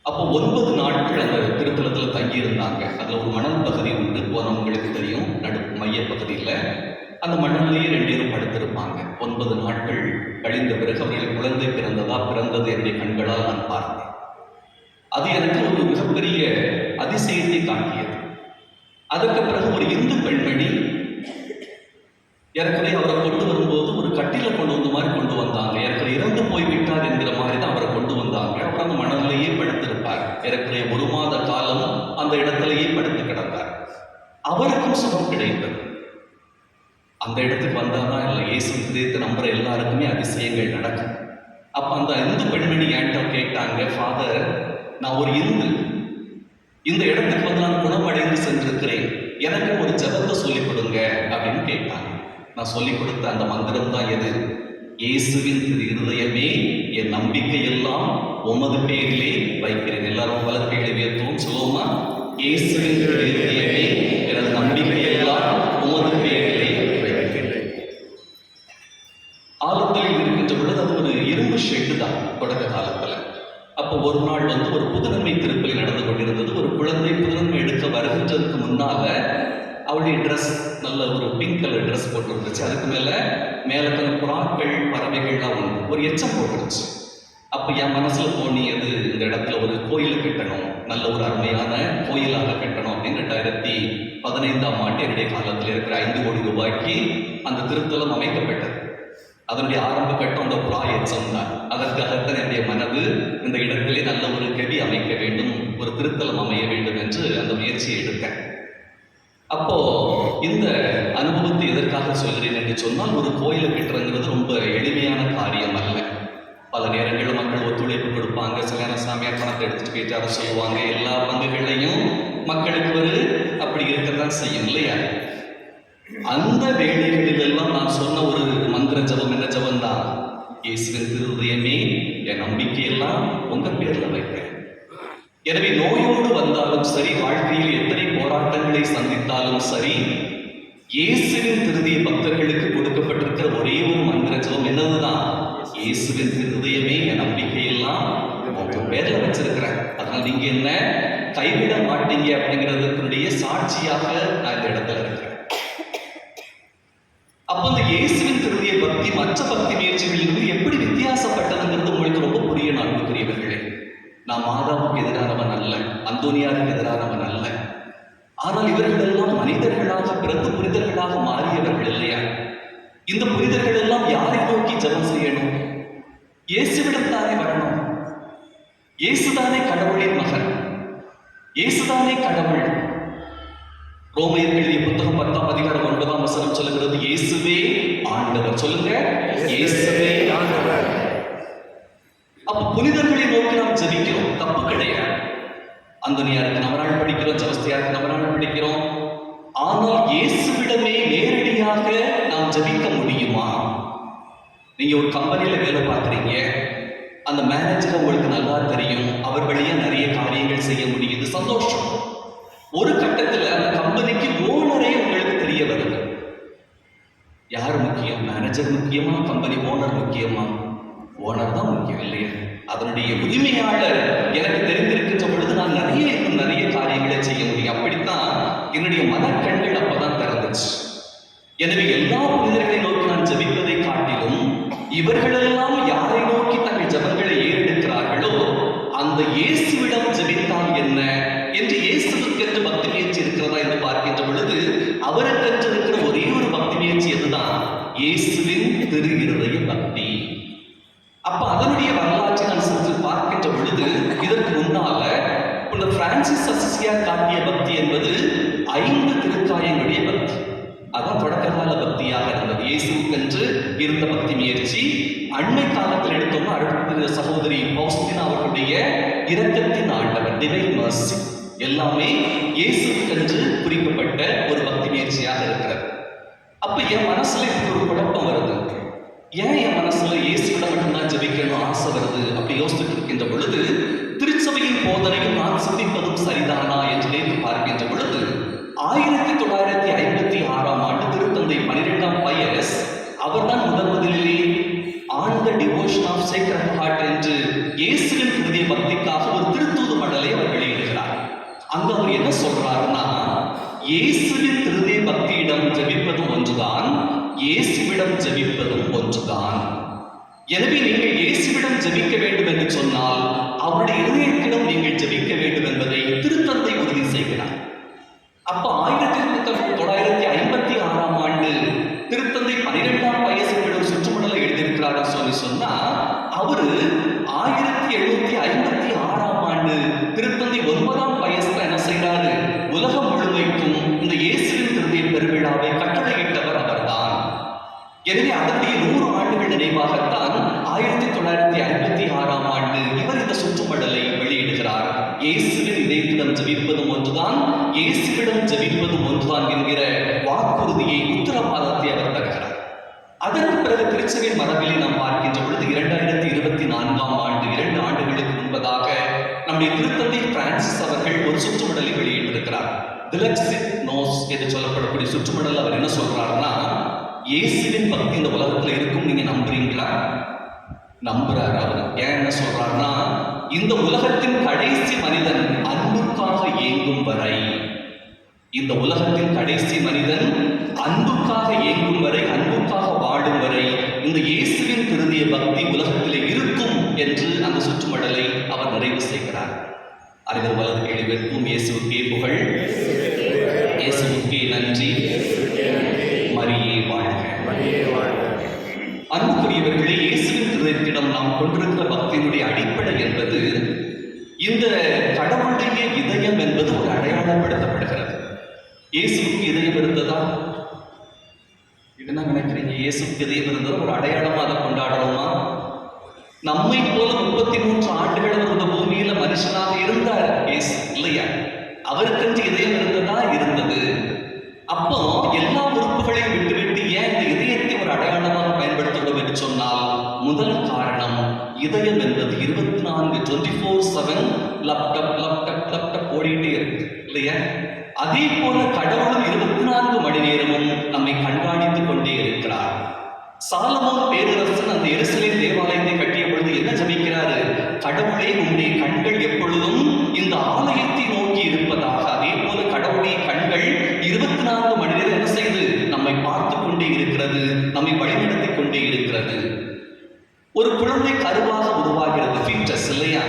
அப்போ 9 நாட்கள் அந்த திருத்தலத்தில் தங்கியிருந்தாங்க. அதில் ஒரு மணல் பகுதி உண்டு, போனவங்களுக்கு தெரியும். மைய பகுதியில் அந்த மணல்லையே 2 பேரும் படுத்திருப்பாங்க. 9 நாட்கள் கழிந்த பிறகு அவர்களுக்கு குழந்தை பிறந்தது என்னுடைய கண்களால் நான் பார்த்தேன். அது எனக்கு ஒரு மிகப்பெரிய அதிசயத்தை காட்டியது. அதற்கு பிறகு ஒரு இந்து பெண்மணி ஏற்கனவே அவரை கொண்டு வரும்போது ஒரு கட்டில கொண்டு வந்த மாதிரி கொண்டு வந்தாங்க. ஏற்கனவே இறந்து போய்விட்டார் என்கிற மாதிரி தான் அவரை கொண்டு வந்தாங்க. அவர் அந்த மணலிலேயே படுத்திருப்பார். ஏற்கனவே 1 மாத காலம் அந்த இடத்திலேயே படுத்து கிடந்தார். அவருக்கும் சுகம் கிடைத்தது. அந்த இடத்துக்கு வந்தாதான் இல்லை, இயேசு இதயத்தை நம்புற எல்லாருக்குமே அதிசயங்கள் நடக்கும். அப்ப அந்த இந்து பெண்மணி என்கிட்ட கேட்டாங்க, ஃபாதர், நான் ஒரு இந்து, இந்த இடத்துக்கு வந்து நான் குணமடைந்து சென்றிருக்கிறேன், எனக்கு ஒரு ஜெபத்தை சொல்லிக் கொடுங்க அப்படின்னு கேட்டாங்க. நான் சொல்லிக் கொடுத்த அந்த மந்திரம் தான் எது? இயேசுவின் திரு இருதயமே, என் நம்பிக்கை எல்லாம் உமது பேரிலே வைக்கிறேன். எல்லாரும் பல பேரை உயர்த்துவோம், சொல்லுவோமா? இயேசுவின் திரு இருதயமே, எனது நம்பிக்கை எல்லாம் உமது பேரிலே வைக்கிறேன். ஆலத்தலில் இருக்கின்ற பொழுது அது ஒரு இரும்பு ஷெட்டு தான் தொடக்க காலத்துல. அப்போ ஒரு நாள் வந்து ஒரு புதுநன்மை திருப்பலி நடந்து கொண்டிருந்தது. ஒரு குழந்தை புதுநன்மை எடுக்க வருகின்றதுக்கு முன்னால அவளுடைய ட்ரெஸ் நல்ல ஒரு பிங்க் கலர் ட்ரெஸ் போட்டு இருந்துச்சு. அதுக்கு மேல கொஞ்சம் புறாக்கள் பறவைகள்லாம் ஒன்று ஒரு எச்சம் போட்டுருச்சு. அப்போ என் மனசுல தோணியது, இந்த இடத்துல ஒரு கோயில் கட்டணும், நல்ல ஒரு அருமையான கோயிலாக கட்டணும் அப்படின்னு 2015ஆம் ஆண்டு என்னுடைய காலத்தில் இருக்கிற 5 கோடி ரூபாய்க்கு அந்த திருத்தலம் அமைக்கப்பட்டது. அதனுடைய ஆரம்ப கட்டம் அந்த புறா எச்சம் தான். அதற்காகத்தான் என்னுடைய மனது இந்த இடத்திலே நல்ல ஒரு கவி அமைக்க வேண்டும், ஒரு திருத்தலம் அமைய வேண்டும் என்று அந்த முயற்சியை எடுத்தேன். அப்போ இந்த அனுபவத்தை எதற்காக சொல்கிறேன் என்று சொன்னால், ஒரு கோயிலை கட்டுறதுங்கிறது ரொம்ப எளிமையான காரியம் அல்ல. பல நேரங்களில் மக்கள் ஒத்துழைப்பு கொடுப்பாங்க, சில நேரம் சாமியார் பணத்தை எடுத்துட்டு போயிட்டார சொல்லுவாங்க. எல்லா பங்குகளையும் மக்களுக்கு ஒரு அப்படி இருக்கத்தான் செய்யும் இல்லையா? அந்த வேலைகளிலெல்லாம் நான் சொன்ன ஒரு மந்திர ஜபம் என்ன ஜபம் தான்? இயேசுவின் திருதயமே, என் நம்பிக்கையெல்லாம் உங்க பேர்ல வைக்கிறேன். எனவே நோயோடு வந்தாலும் சரி, வாழ்க்கையில் எத்தனை போராட்டங்களை சந்தித்தாலும் சரி, இயேசுவின் திருதிய பக்தர்களுக்கு கொடுக்கப்பட்டிருக்கிற ஒரே ஒரு மந்திர ஜபம் என்னதுதான்? இயேசுவின் திருதயமே, என் நம்பிக்கையெல்லாம் உங்க பேர்ல வச்சிருக்கிறேன். அதனால நீங்க என்ன கைவிட மாட்டீங்க அப்படிங்கிறதுக்குடைய சாட்சியாக நான் இந்த இடத்துல இருக்கிறேன். அப்ப அந்த இயேசுவின் திருதிய பக்தி மற்ற பக்தி முயற்சிகளிலிருந்து எப்படி வித்தியாசப்பட்டதுங்கிறது உங்களுக்கு ரொம்ப புரிய அன்புக்குரியவர்களே. நான் மாதாவுக்கு எதிரானவன் அல்ல, அந்தோனியாருக்கு எதிரானவன் அல்ல. ஆனால் இவர்கள் எல்லாம் மனிதர்களாக பிறந்து புனிதர்களாக மாறியவர்கள் இல்லையா? இந்த புனிதர்கள் எல்லாம் யாரை நோக்கி ஜெபம் செய்யணும்? இயேசுவிடம் தானே வரணும். இயேசுதானே கடவுளின் மகன், இயேசுதானே கடவுள். ரோமையர் எழுதிய புத்தகம் 10ஆம் அதிகாரம் 9ஆம் வசனம் சொல்லுகிறது, இயேசுவே ஆண்டவர். சொல்லுங்க, இயேசுவே ஆண்டவர். அப்ப புனிதர்களை நோக்கி நாம் ஜெபிக்கிறோம், தப்பு கிடையாது. அந்தோனியாருக்கு நவநாள் படிக்கிறோம், செபஸ்தியாருக்கு நவநாள் படிக்கிறோம். ஆனால் இயேசுவிடமே நேரடியாக நாம் ஜெபிக்க முடியுமா? நீங்க ஒரு கம்பெனியில வேலை பார்க்குறீங்க, அந்த மேனேஜரை உங்களுக்கு நல்லா தெரியும், அவர் வழியா நிறைய காரியங்கள் செய்ய முடியுது, சந்தோஷம். ஒரு கட்டத்துல அந்த கம்பெனிக்கு ஓனரே உங்களுக்கு தெரிய வருது. யார் முக்கியம்? மேனேஜர் முக்கியமா, கம்பெனி ஓனர் முக்கியமா? ஓனர் தான் முக்கியம் இல்லையா? அதனுடைய உரிமையாளர் எனக்கு தெரிந்திருக்கின்ற பொழுது நான் நிறைய காரியங்களை செய்ய முடியும். அப்படித்தான் என்னுடைய மனக்கண்கள் அப்பதான் திறந்துச்சு. எனவே எல்லா புனிதர்களை நோக்கி நான் ஜெபிப்பதை காட்டிலும் இவர்களெல்லாம் யாரை நோக்கி தங்கள் ஜெபங்களை ஏறெடுக்கிறார்களோ அந்த இயேசுவிடம் ஜெபித்தால் என்ன என்று, இயேசுவுக்கென்று பக்தி முயற்சி இருக்கிறதா என்று பார்க்கின்ற பொழுது அவருக்கென்று இருக்கிற ஒரே ஒரு பக்தி முயற்சி எதுதான்? இயேசுவின் திரு இருதய பக்தி. அப்ப அதனுடைய வரலாற்றை நான் சற்று பார்க்கின்ற பொழுது, இதற்கு முன்னால இந்த பிரான்சிஸ் அசிசியார் காட்டிய பக்தி என்பது 5 திருக்காயங்களுடைய பக்தி. அதான் தொடக்க கால பக்தியாக இருந்தது. இயேசுக்கென்று இருந்த பக்தி முயற்சி. அண்மை காலத்தில் எடுத்தோம்னா அடுத்த சகோதரி பௌஸ்தினா அவர்களுடைய இரக்கத்தின் ஆண்டவர், டிவைன் மர்சி, எல்லாமே இயேசுக்கென்று குறிக்கப்பட்ட ஒரு பக்தி முயற்சியாக இருக்கிறது. அப்ப என் மனசுல இப்படி ஒரு குழப்பம் வருது. ஏன் என் மனசுல இயேசுவிடம் மட்டும்தான் ஜெபிக்கணும் ஆசை வருது அப்படி யோசிச்சுட்டு இருக்கின்ற பொழுது, திருச்சபையின் போதனையும் நான் சிந்திப்பதும் சரிதானா என்று நினைத்து பார்க்கின்ற பொழுது, 1956ஆம் ஆண்டு திருத்தந்தை 12ஆம் பயஸ் அவர்தான் முதலிலே on the devotion of Sacred Heart என்று இயேசுவின் புதிய பக்திக்காக ஒரு திருத்தூது மடலை அவர் வெளியிடுகிறார். அங்க அவர் என்ன சொல்றாருன்னா, இயேசுவின் திருதய பக்தியிடம் ஜெபிப்பதும் ஒன்றுதான், இயேசுவிடம் ஜெபிப்பதும் ஒன்றுதான். எனவே நீங்கள் இயேசுவிடம் ஜெபிக்க வேண்டும் என்று சொன்னால் அவருடைய இதயத்திடம் நீங்கள் ஜெபிக்க வேண்டும் என்பதை திருத்தந்தை உறுதி செய்கிறார். அப்ப 1956ஆம் ஆண்டு திருத்தந்தை 12ஆம் வயசுகளிடம் சுற்றுமடலை எழுதியிருக்கிறார் சொன்னா, அவரு 1756ஆம் ஆண்டு திருத்தந்தை 9ஆம் வயசுல என்ன செய்யறாரு? உலகம் முழுமைக்கும் இந்த இயேசு ஒன்றுதான், இயேசுவிடம் ஜெபிப்பதும் ஒன்றுதான் என்கிற வாக்குறுதியை, உத்தரவாதத்தை அவர் தருகிறார். அதற்கு பிறகு திருச்சபையின் மரபிலே நாம் பார்க்கின்ற பொழுது 2024ஆம் ஆண்டு, 2 ஆண்டுகளுக்கு முன்பதாக நம்முடைய திருத்தந்தை பிரான்சிஸ் அவர்கள் ஒரு சுற்றுமடலை வெளியிட்டிருக்கிறார். திலக்ஸிட் நோஸ் என்று சொல்லப்படக்கூடிய சுற்றுமடல் அவர் என்ன சொல்றாருன்னா, இயேசுவின் பக்தி இந்த உலகத்துல இருக்கும், நீங்க நம்புறீங்களா? நம்புறாரு அவர். ஏன் என்ன சொல்றாருன்னா, இந்த உலகத்தின் கடைசி மனிதன் அன்புக்காக ஏங்கும் வரை, இந்த உலகத்தின் கடைசி மனிதன் அன்புக்காக ஏங்கும் வரை, அன்புக்காக வாடும் வரை இந்த இயேசுவின் திருதிய பக்தி உலகத்திலே இருக்கும் என்று அந்த சுற்றுமடலை அவர் நிறைவு செய்கிறார். அறிவர் வலது கேள்வி வெறுப்பும் இயேசுக்கே புகழ், இயேசுக்கே நன்றி, மரியே வாழ்க. அன்புக்குரியவர்களே, இயேசுவின் திருதயத்திடம் நாம் கொண்டிருக்கிற பக்தியினுடைய அடிப்படை என்பது, இந்த கடவுளுடைய இதயம் என்பது ஒரு அடையாளப்படுத்தப்படுகிறது. இயேசுக்கு இதயம் இருந்ததா? என்ன நினைக்கிறீங்க? இயேசுக்கு இதயம் இருந்ததா? ஒரு அடையாளமா அதை கொண்டாடுறோமா? நம்மை போல 33 ஆண்டுகள் இந்த பூமியில மனுஷனாக இருந்தார் இயேசு, இல்லையா? அவருக்கென்று இதயம் இருந்ததா? இருந்தது. அப்போ எல்லா உறுப்புகளையும் விட்டுவிட்டு ஏன் இந்த இதயத்தை ஒரு அடையாளமாக பயன்படுத்துகிறோம் என்று சொன்னால், முதல் காரணம், இதயம் என்பது 24/7 லேப்டாப் ஓடிட்டே இருக்கு, இல்லையா? அதே போல கடவுளும் 24 மணி நேரமும் நம்மை கண்காணித்துக் கொண்டே இருக்கிறார். சாலமோன் பேரரசன் அந்த எருசலேம் தேவாலயத்தை கட்டிய பொழுது என்ன ஜெபிக்கிறாரு? கடவுளே, உம்முடைய கண்கள் எப்பொழுதும் இந்த ஆலயத்தை நோக்கி இருப்பதாக. அதே போல கடவுளுடைய கண்கள் 24 மணி நேரம் என்ன செய்து நம்மை பார்த்து கொண்டே இருக்கிறது, நம்மை வழிநடத்தி கொண்டே இருக்கிறது. ஒரு குழந்தை கருவாக உருவாகிறது, ஃபீட்டஸ், இல்லையா?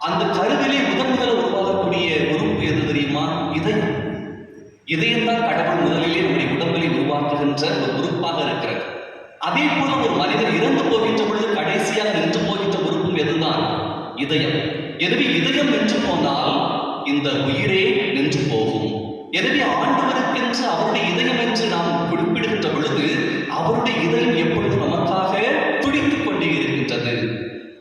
அந்த கருவிலே முதல் உருவாகக்கூடிய உறுப்பு எது தெரியுமா? இதயம். இதயம் தான் கடவுள் முதலிலே நம்முடைய உடம்பிலே உருவாக்குகின்ற ஒரு உறுப்பாக இருக்கிறது. அதே போல ஒரு மனிதர் இறந்து போகின்ற பொழுது கடைசியாக நின்று போகின்ற உறுப்பும் எதுதான்? இதயம். எனவே இதயம் நின்று போனால் இந்த உயிரே நின்று போகும். எனவே ஆண்டவருக்கென்று அவருடைய இதயம் என்று நாம் குறிப்பிடுகின்ற பொழுது அவருடைய இதயம் எப்பொழுது நமக்காக துடித்துக் கொண்டே இருக்கின்றது.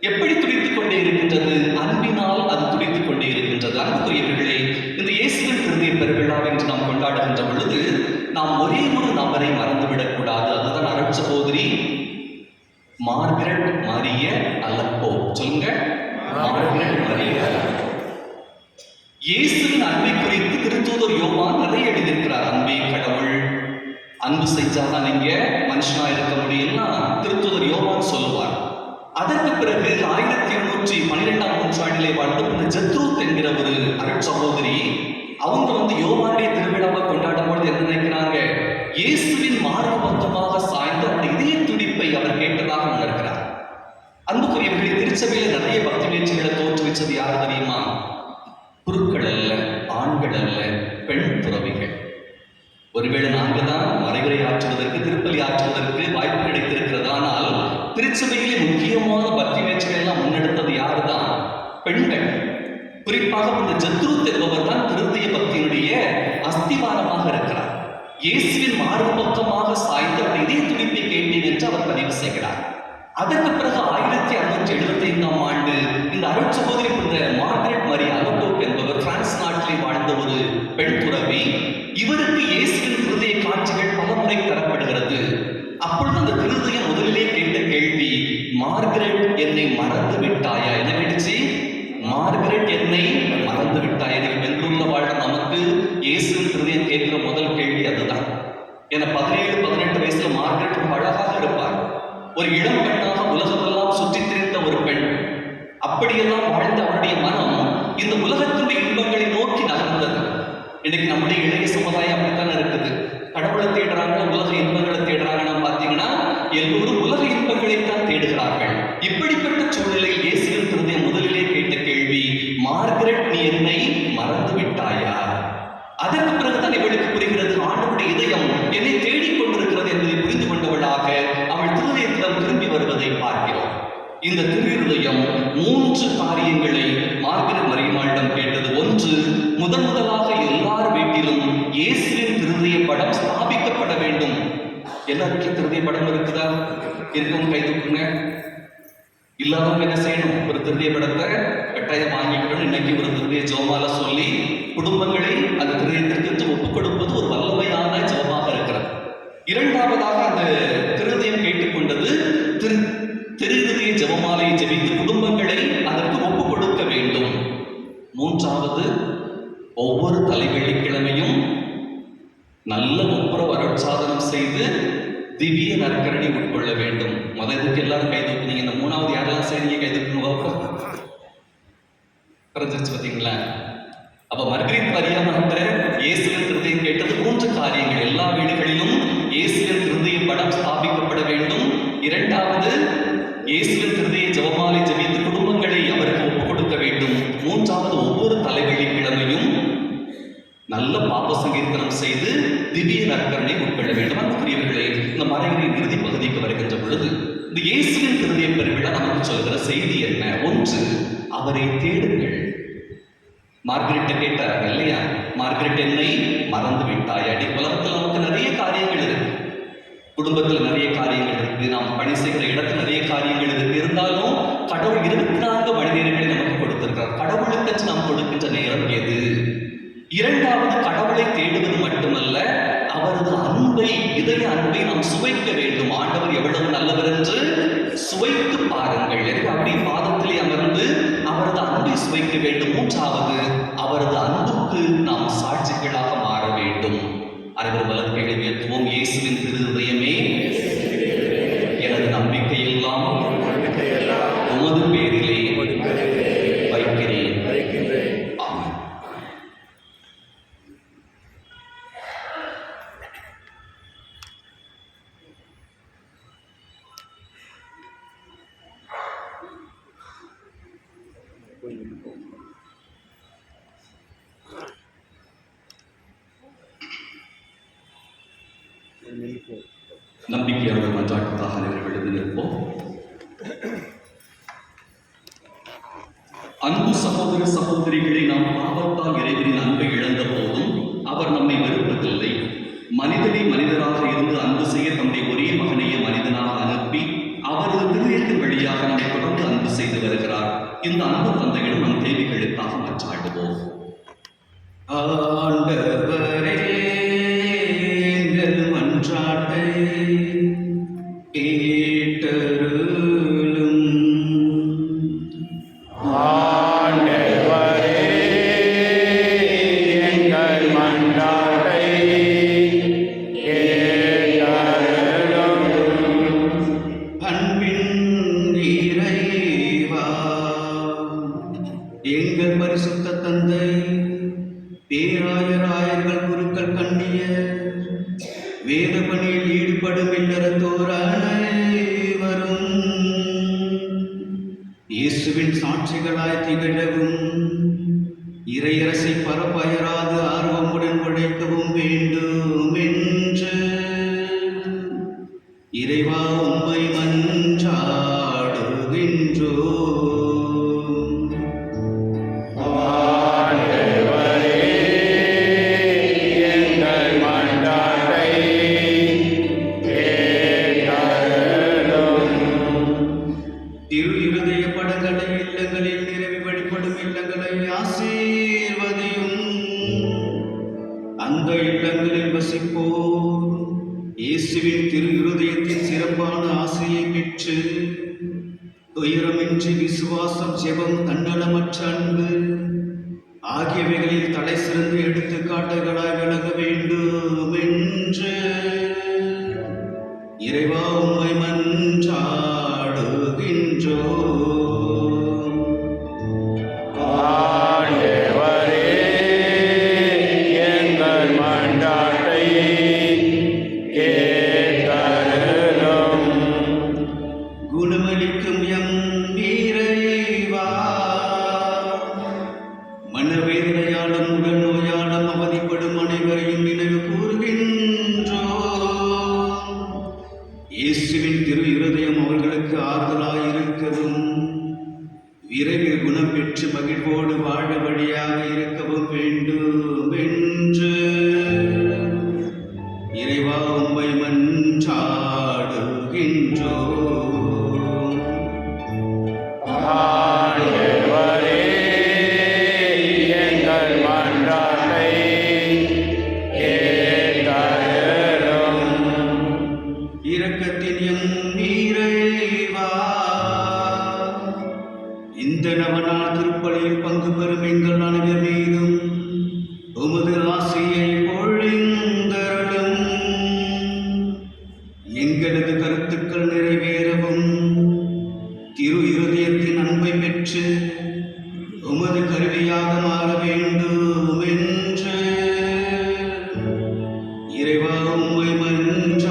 எப்படி துடித்துக் கொண்டே இருக்கின்றது? அன்பினால் அது துடித்துக் கொண்டே இருக்கின்றது. அன்புக்குரியவர்களே, இந்த இயேசுவின் திருதிய பெருவிழா என்று நாம் கொண்டாடுகின்ற பொழுது நாம் ஒரே ஒரு நபரை மறந்துவிடக் கூடாது. அதுதான் அருட்சகோதரி மார்கரெட் மரிய அலப்போ. சொல்லுங்க, மார்கரெட் மரிய அலப்போ. இயேசுவின் அன்பை குறித்து திருத்தூதர் யோவான் நிறைய எழுதியிருக்கிறார். அன்பே கடவுள், அன்பு செஞ்சாதான் நீங்க மனுஷனா இருக்க முடியும்னா திருத்தூதர் யோவான் சொல்லுவார். அதற்கு பிறகு 1812ஆம் நூற்றாண்டிலே வாழ்ந்த ஜத்ரூத் என்கிற ஒரு அருட்சகோதரி, அவங்க யோவானுடைய திருவிழாவை கொண்டாடும் பொழுது என்ன நினைக்கிறாங்க? இயேசுவின் மார்பு பக்கமாக சாய்ந்த அவருடைய இதய துடிப்பை அவர் கேட்டதாக உணர்கிறார். அன்புக்குரியவர்களை, திருச்சபையில நிறைய பக்தி முயற்சிகளை தோற்றுவிச்சது யார் தெரியுமா? குருக்கள் அல்ல, ஆண்கள் அல்ல, பெண் துறவிகள். ஒருவேளை நாங்கள் தான் மறைவுரை ஆற்றுவதற்கு, திருப்பலி ஆற்றுவதற்கு வாய்ப்பு கிடைத்திருக்கிறது. ஆனால் திருச்சபையிலே முக்கியமான பக்தி முயற்சிகள் எல்லாம் முன்னெடுத்தது யாரு தான்? பெண்கள். குறிப்பாக இந்த ஜத்ரூத் என்பவர் தான் திருத்திய பக்தியினுடைய அஸ்திவாரமாக இருக்கிறார். இயேசுவின் மார்பு பக்கமாக சாய்ந்து அவருடைய இதய துடிப்பை கேட்டேன் என்று அவர் பதிவு செய்கிறார். அதற்கு பிறகு 1675ஆம் ஆண்டு இந்த அருட்சகோதரி புனித மார்கரெட் மரிய அலப்போ என்பவர் பிரான்ஸ் நாட்டிலே வாழ்ந்த ஒரு பெண் துறவி. இவருக்கு இயேசுவின் திருதய காட்சிகள் பலமுறை தரப்படுகிறது. அப்பொழுது அந்த திருதயம் முதலிலே கேட்ட கேள்வி, மார்கரெட் என்னை மறந்து விட்டாயா? என்ன கேட்டுச்சு? மார்கரெட் என்னை மறந்து விட்டாயா? நீங்க பெங்களூர்ல வாழ்ற நமக்கு இயேசுவின் திருதயம் கேட்கிற முதல் கேள்வி அதுதான். ஏன்னா 17-18 வயசுல மார்கரெட் ரொம்ப அழகாக இருப்பார். ஒரு இளம் பெண்ணாக உலகமெல்லாம் சுற்றி திரிந்த ஒரு பெண். அப்படியெல்லாம் வாழ்ந்த அவருடைய மனம் இந்த உலகத்தினுடைய இன்பங்களை நோக்கி நகர்ந்தது. இன்னைக்கு நம்முடைய இளைய சமுதாயம் அப்படித்தான் இருக்குது. கடவுளை தேடுறாங்க, உலக இன்பங்களை தேடுறாங்கன்னு பார்த்தீங்கன்னா எல்லோரும் உலக இன்பங்களைத்தான் தேடுகிறார்கள். இப்படிப்பட்ட சூழ்நிலையில் இயேசுவின் திருதயம் முதலிலே கேட்ட கேள்வி, மார்கரெட் நீ என்னை மறந்து விட்டாயா? அதற்கு பிறகுதான் இவளுக்கு புரிகிறது, ஆண்டவருடைய இதயம் என்னை தேடிக் கொண்டிருக்கிறது என்பதை புரிந்து கொண்டவளாக அவள் திருதயத்திடம் திரும்பி வருவதை பார்க்கிறோம். இந்த திருதயம் 3 காரியங்களை மார்கரெட் மரியம்மாளிடம் கேட்டது. ஒன்று, முதலாக எல்லார் வீட்டிலும் இயேசுவின் திருதய படம் ஸ்தாபிக்கப்பட வேண்டும். எல்லா வீட்டிலும் திருதய படம் இருக்குதா? இருக்கவும் கை தூக்குங்க. இல்லாதவங்க என்ன செய்யணும்? ஒரு திருதய படத்தை கட்டாயம் வாங்கிக்கணும். இன்னைக்கு ஒரு திருதய ஜோமால சொல்லி குடும்பங்களை அந்த திருதயத்திற்கு ஒப்புக் கொடுப்பது ஒரு வல்லமையான ஜெபமாக இருக்கிறது. இரண்டாவதாக அந்த திருதயம் கேட்டுக்கொண்டது திருதய ஜெபமாலை ஜெபித்து குடும்பங்களை அதற்கு ஒப்புக் கொடுக்க வேண்டும். மூன்றாவது, ஒவ்வொரு தலைவெள்ளிக்கிழமையும் நல்ல ஒப்புரவு அருட்சாதனம் செய்து திவ்ய நற்கரணி உட்கொள்ள வேண்டும். இதுக்கு எல்லாரும் கை தூக்குனீங்க. இந்த மூணாவது யாரெல்லாம் செய்றீங்க? கை தூக்கணும். குறைஞ்சிருச்சு பார்த்தீங்களா? அப்ப மர்கரீத் மரியாமற்ற இயேசுவின் திருதயம் கேட்டது 3 காரியங்கள். எல்லா வீடுகளிலும் இயேசுவின் திருதய படம் ஸ்தாபிக்கப்பட வேண்டும். இரண்டாவது, இயேசுவின் திருதய ஜெபமாலை ஜெபித்து குடும்பங்களை அவருக்கு ஒப்புக் கொடுக்க வேண்டும். மூன்றாவது, ஒவ்வொரு தலைவெள்ளிக்கிழமையும் நல்ல பாப சங்கீர்த்தனம் செய்து திவ்ய நற்கரணை உட்கொள்ள வேண்டும். அன்புக்குரியவர்களே, இந்த மறைகளின் இறுதி பகுதிக்கு வருகின்ற பொழுது இந்த இயேசுவின் திருதய பெருவிழா நமக்கு சொல்கிற செய்தி என்ன? ஒன்று, அவரை தேடுங்கள். மார்கரெட்டை கேட்டார் இல்லையா? மார்கரெட், என்னை மறந்து விட்டாய் அடி. உலகத்தில் நமக்கு நிறைய காரியங்கள் இருக்கு, குடும்பத்தில் நிறைய காரியங்கள் இருக்கு, நாம் பணி செய்கிற இடத்துல நிறைய காரியங்கள் இருக்கு. இருந்தாலும் கடவுள் 24 மணி நேரங்களை நமக்கு கொடுத்திருக்கிறார். கடவுளுக்கு நாம் கொடுக்கின்ற நேரம் எது? இரண்டாவது, கடவுளை தேடுவது மட்டுமல்ல, அவரது அன்பை, இதய அன்பை நாம் சுவைக்க வேண்டும். ஆண்டவர் எவ்வளவு நல்லவர் என்று சுவைத்து பாருங்கள். எனவே அப்படி பாதத்திலே அமர்ந்து அவரது அன்பை சுவைக்க வேண்டும். மூன்றாவது, அவரது அன்புக்கு நாம் சாட்சிகளாக மாற வேண்டும். அனைவரும் வலது கைகளை உயர்த்துவோம். இயேசுவின் திருதயமே, எனது நம்பிக்கை எல்லாம் உமது பேரிலே வைக்கிறேன். ஆமென். நம்பிக்கையோடு மன்றாட்டுக்காக அனைவரும் எழுந்து நிற்போம். அன்பு சகோதர சகோதரிகளை, நாம் பாவத்தால் இறைவனின் அன்பை இழந்த போதும் அவர் நம்மை வெறுப்பதில்லை. மனிதனை மனிதராக இருந்து அன்பு செய்ய தம்முடைய ஒரே மகனையே மனிதனாக அனுப்பி அவரது திருதயத்தின் வழியாக நம்மை தொடர்ந்து அன்பு செய்து வருகிறார். இந்த அன்பு தந்தையிடம் நம் தேவைகளுக்காக மன்றாடுவோம். ஆண்டவரே, எங்கள் மன்றாட்டை கேட்டருளும். ஆண்டவரே, எங்கள் மன்றாட்டை கேட்டருளும். அன்பின் இறைவா, எங்கள் பரிசுத்த தந்தை, பேராயராயர்கள், குருக்கள், கண்ணியர், வேத பணியில் ஈடுபடும் இல்லறத்தோர் அனைவரும் இயேசுவின் சாட்சிகளாய் திகழவும் இறையரசை பரப்பயராது ஆர்வமுடன் உழைக்கவும் வேண்டும் என்று இறைவா உம்மை மன்றாடுகின்றோம். திரு இருதய படங்களை இல்லங்களில் நிரவி வழிபடும் இல்லங்களை ஆசீர்வதியும். அந்த இல்லங்களில் வசிப்போர் இயேசுவின் திரு இருதயத்தின் சிறப்பான ஆசையை பெற்று துயரமின்றி விசுவாசம், ஜெபம், தன்னலமற்ற அன்பு ஆகியவைகளில் தலை சிறந்த எடுத்துக்காட்டுகளாய் விளங்க வேண்டும் என்று இறைவா உம்மை மன்றாடுகின்றோம். ஆண்டவரே, எங்கள் மன்றாட்டை கேட்டருளும். குணமளிக்கும் எம் இறைவா, மனவேதனையாலும் உடல் நோயாலும் அவதிப்படும் அனைவரையும் நினைவு கூறுகின்றோம். இயேசு இறைவா உம்மை மன்றாடுகின்றோம்.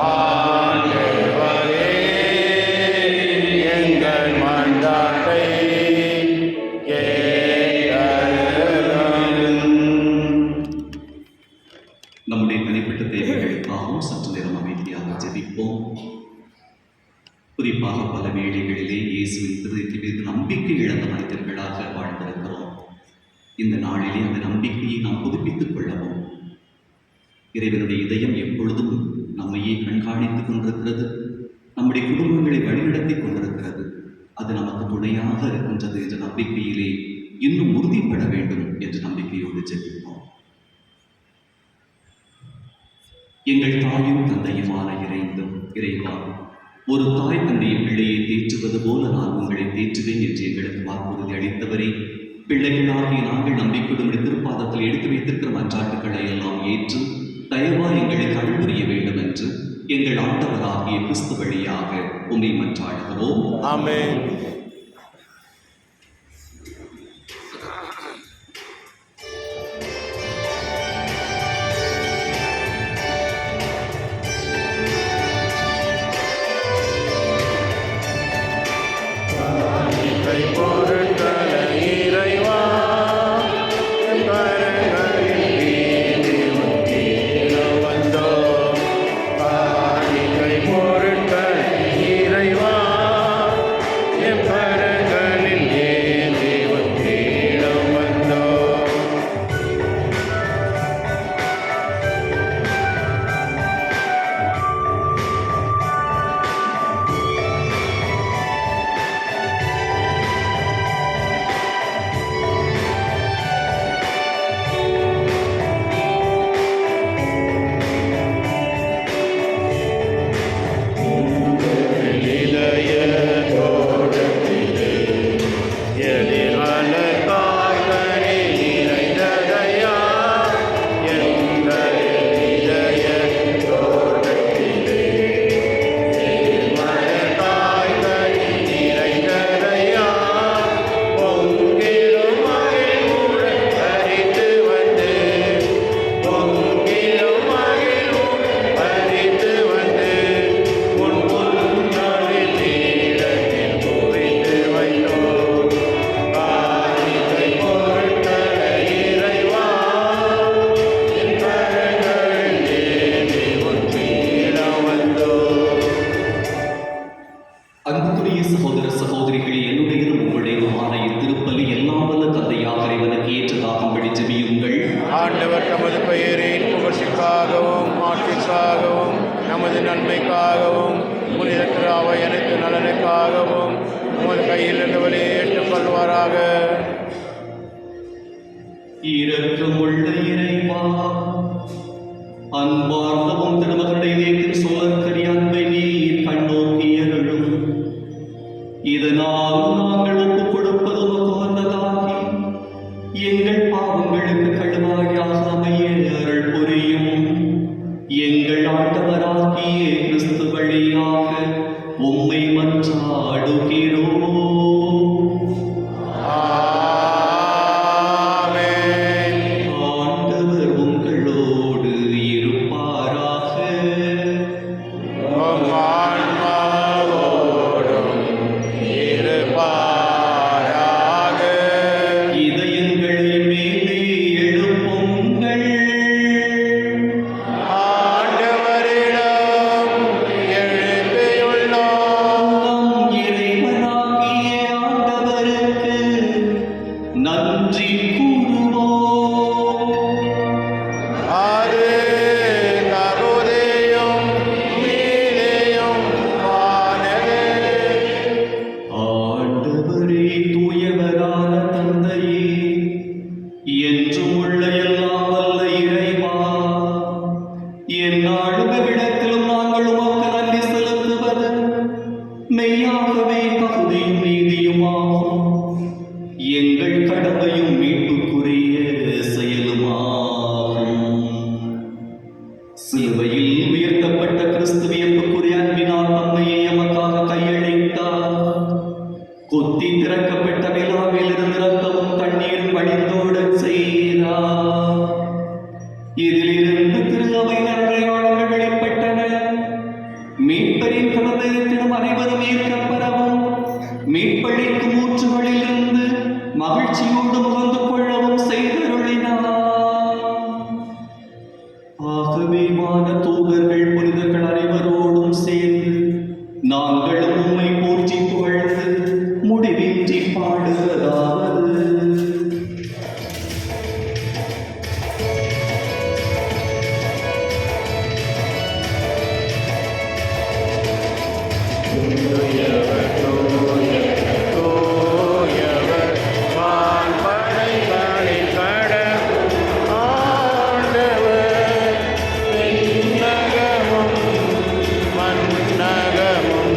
ஆண்டவரே, எங்கள் மன்றாட்டை கேட்டருளும். நம்முடைய தனிப்பட்ட தேவைகளுக்காகவும் சற்று நேரம் அமைதியாக ஜெபிப்போம். குறிப்பாக பல வேளைகளிலே இயேசுவின் திருவுக்கு மீது நம்பிக்கை இழந்த மனிதர்களாக வாழ்ந்திருக்கிறோம். இந்த நாளிலே அந்த நம்பிக்கையை நாம் புதுப்பித்துக் கொள்ளவும். இறைவனுடைய இதயம் எப்பொழுதும் நம்மையே கண்காணித்துக் கொண்டிருக்கிறது, நம்முடைய குடும்பங்களை வழிநடத்திக் கொண்டிருக்கிறது. அது நமக்கு துணையாக இருக்கின்றது என்ற நம்பிக்கையிலே இன்னும் உறுதிப்பட வேண்டும் என்ற நம்பிக்கையோடு ஜெபிப்போம். எங்கள் தாயும் தந்தையுமான இறைவா, ஒரு தாய் தன்னுடைய பிள்ளையை தேற்றுவது போல நான் உங்களை தேற்றுவேன் என்று எங்களுக்கு வாக்குறுதி அளித்தவரே, பிள்ளைகளாகிய நாங்கள் நம்பிக்கையுடன் திருப்பாதத்தில் எடுத்து வைத்திருக்கிற மன்றாட்டுக்களை எல்லாம் ஏற்று தயவா எங்களுக்கு அருள் புரிய வேண்டும் என்று எங்கள் ஆண்டவராகிய கிறிஸ்து வழியாக உம்மை மன்றாடுகிறோம். ஆமென். பொருட்களை இறைவா என் கரங்களில் வீசி உந்தீரம் வந்தோம். காணிக்கை பொருட்கள் இறைவா என் கரங்களில் ஏந்தி உந்தீரம் வந்தோம். இதய தோட்டத்திலே எதிர்மலர் காய்கனி நிறைந்ததையா, எங்கள் இதய தோட்டத்திலே எதிர்மலர் காய்கனி நிறைந்ததையா, பொங்கிலும் மகிழ்வுடன் பறித்து வந்து, பொங்கிலும் மகிழ்வுடன் பறித்து வந்து உன் புல்நொழில் நீளத்தில் குவித்து வைத்தோம். காணிக்கை பொருட்களை இறைவா என் கரங்களில் ஏந்தி உந்தீரம் வந்தோம். அன்புக்குரிய சகோதர சகோதரிகளே, என்னுடையதும் உங்களுடையதுமான இத்திருப்பலி எல்லாம் வல்ல தந்தையாக இறைவனுக்கு ஏற்றதாகும்படி ஜெபியுங்கள். ஆண்டவர் தமது பெயரின் புகழ்ச்சிக்காகவும் ஆட்சிக்காகவும் நமது நன்மைக்காகவும் புனித திராவை அனைத்து நலனுக்காகவும் உமது கையில் இருந்தவரை ஏற்றுக்கொள்வாராக. இரக்கமுள்ள இறைவா, அன்பார்ந்தவும் திருமகனுடைய இதயத்தின் சோதற்கரிய அன்பை நீர் கண்ணோக்கியருளும். இதனால் நாங்கள் ஒப்புக் கொடுப்பது உகந்ததாகி எங்கள் பாவங்களுக்கு கழுவாயாக அமைய அருள் புரியும். எங்கள் ஆண்டவராகிய கிறிஸ்து வழியாக உம்மை மன்றாடுகிறோம். ஆமென். ஆண்டவர் உங்களோடு இருப்பாராக. உம் ஆன்மாவோடும் இருப்பாராக. இதயங்களை மேலே எழுப்புங்கள். ஆண்டவரிடம் எழுப்பியுள்ளோம். நம் இறைவனாகிய ஆண்டவருக்கு நன்றி கூறுவோம். அது தகுதியும் நீதியும் ஆனது. ஆண்டவரே, தூயவரான தந்தையே, என்றும் உள்ள எல்லாம் வல்ல இறைவா, எந்நாளும் எவ்விடத்திலும் நாங்கள் உமக்கு நன்றி செலுத்துவது மெய்யாகவே தகுதியும் நீதியுமாகும். எங்கள் கடமையும் மீட்புக்குரிய செயலுமாகும். சிலுவையில் உயர்த்தப்பட்ட கிறிஸ்து வியப்புக்குரிய அன்பினால் தம்மையை எமக்காக கையளித்தார். கொத்தி திறக்கப்பட்ட விழாவில் இருந்து ரத்தமும் தண்ணீரும் வழிந்தோட இதிலிருந்து திரு அவை நன்றையாளர்கள் வெளிப்பட்டன. மீட்பரின் கருதயத்திடம் அனைவரும் ஏற்கப்பெறவும் மீட்பளிக்கும் ஊற்றுகளிலிருந்து மகிழ்ச்சியோடு முகந்து கொள்ளவும் செய்தருளினார். ஆகவே வான தூதர்கள் புனிதர்கள் அனைவரோடும் சேர்ந்து நாங்களும் உம்மை போற்றி புகழ்ந்து முடிவின்றி பாடுவதாவது. தூயவர் வான்படைகளின் கடவுள் ஆண்டவர். விண்ணகமும் மண்ணகமும்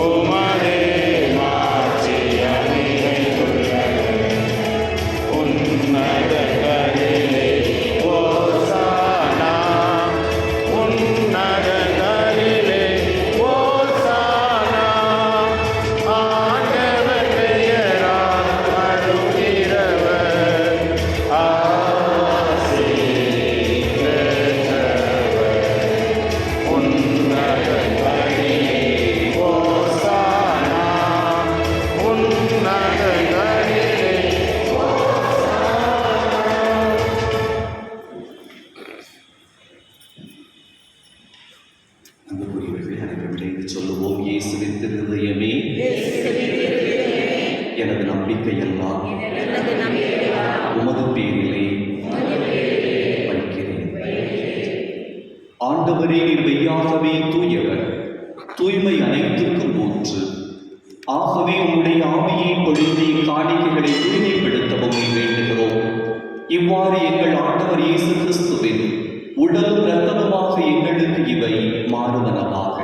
உமதே மாட்சியால் நிறைந்துள்ளது. உன்னதங்களிலே ஓசானா, உன்னதங்களிலே ஓசானா. ஆண்டவர் பெயரால் வருகிறவர் ஆசி பெற்றவர். உன்னதங்களிலே ஓசானா, உன்னதங்களிலே அன்புக்குரியவர்களே, அனைவரும் இணைந்து சொல்லுவோம். இயேசுவின் திருதயமே எனது நம்பிக்கையெல்லாம் உமது பேரிலே வைக்கிறேன். ஆண்டவரே, நீர் மெய்யாகவே தூயவர், தூய்மை அனைத்துக்கும் ஊற்று. ஆகவே உம்முடைய ஆவியை பொழிந்து இக்காணிக்கைகளை தூய்மைப்படுத்தவும் வேண்டுகிறோம். இவ்வாறு எங்கள் ஆண்டவர் இயேசு கிறிஸ்துவின் உடலும் இரத்தமுமாக எங்களுக்கு இவை மாறுவனவாக.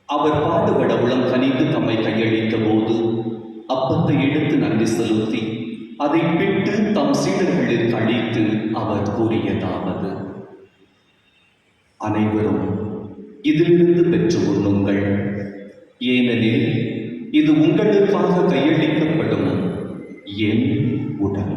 அவர் பாடுபட உளம் கனிந்து தம்மை கையளித்த போது அப்பத்தை எடுத்து நன்றி செலுத்தி அதை பிட்டு தம் சீடர்களுக்கு அளித்து அவர் கூறியதாவது: அனைவரும் இதிலிருந்து பெற்று உண்ணுங்கள், ஏனெனில் இது உங்களுக்காக கையளிக்கப்படும் என் உடல்.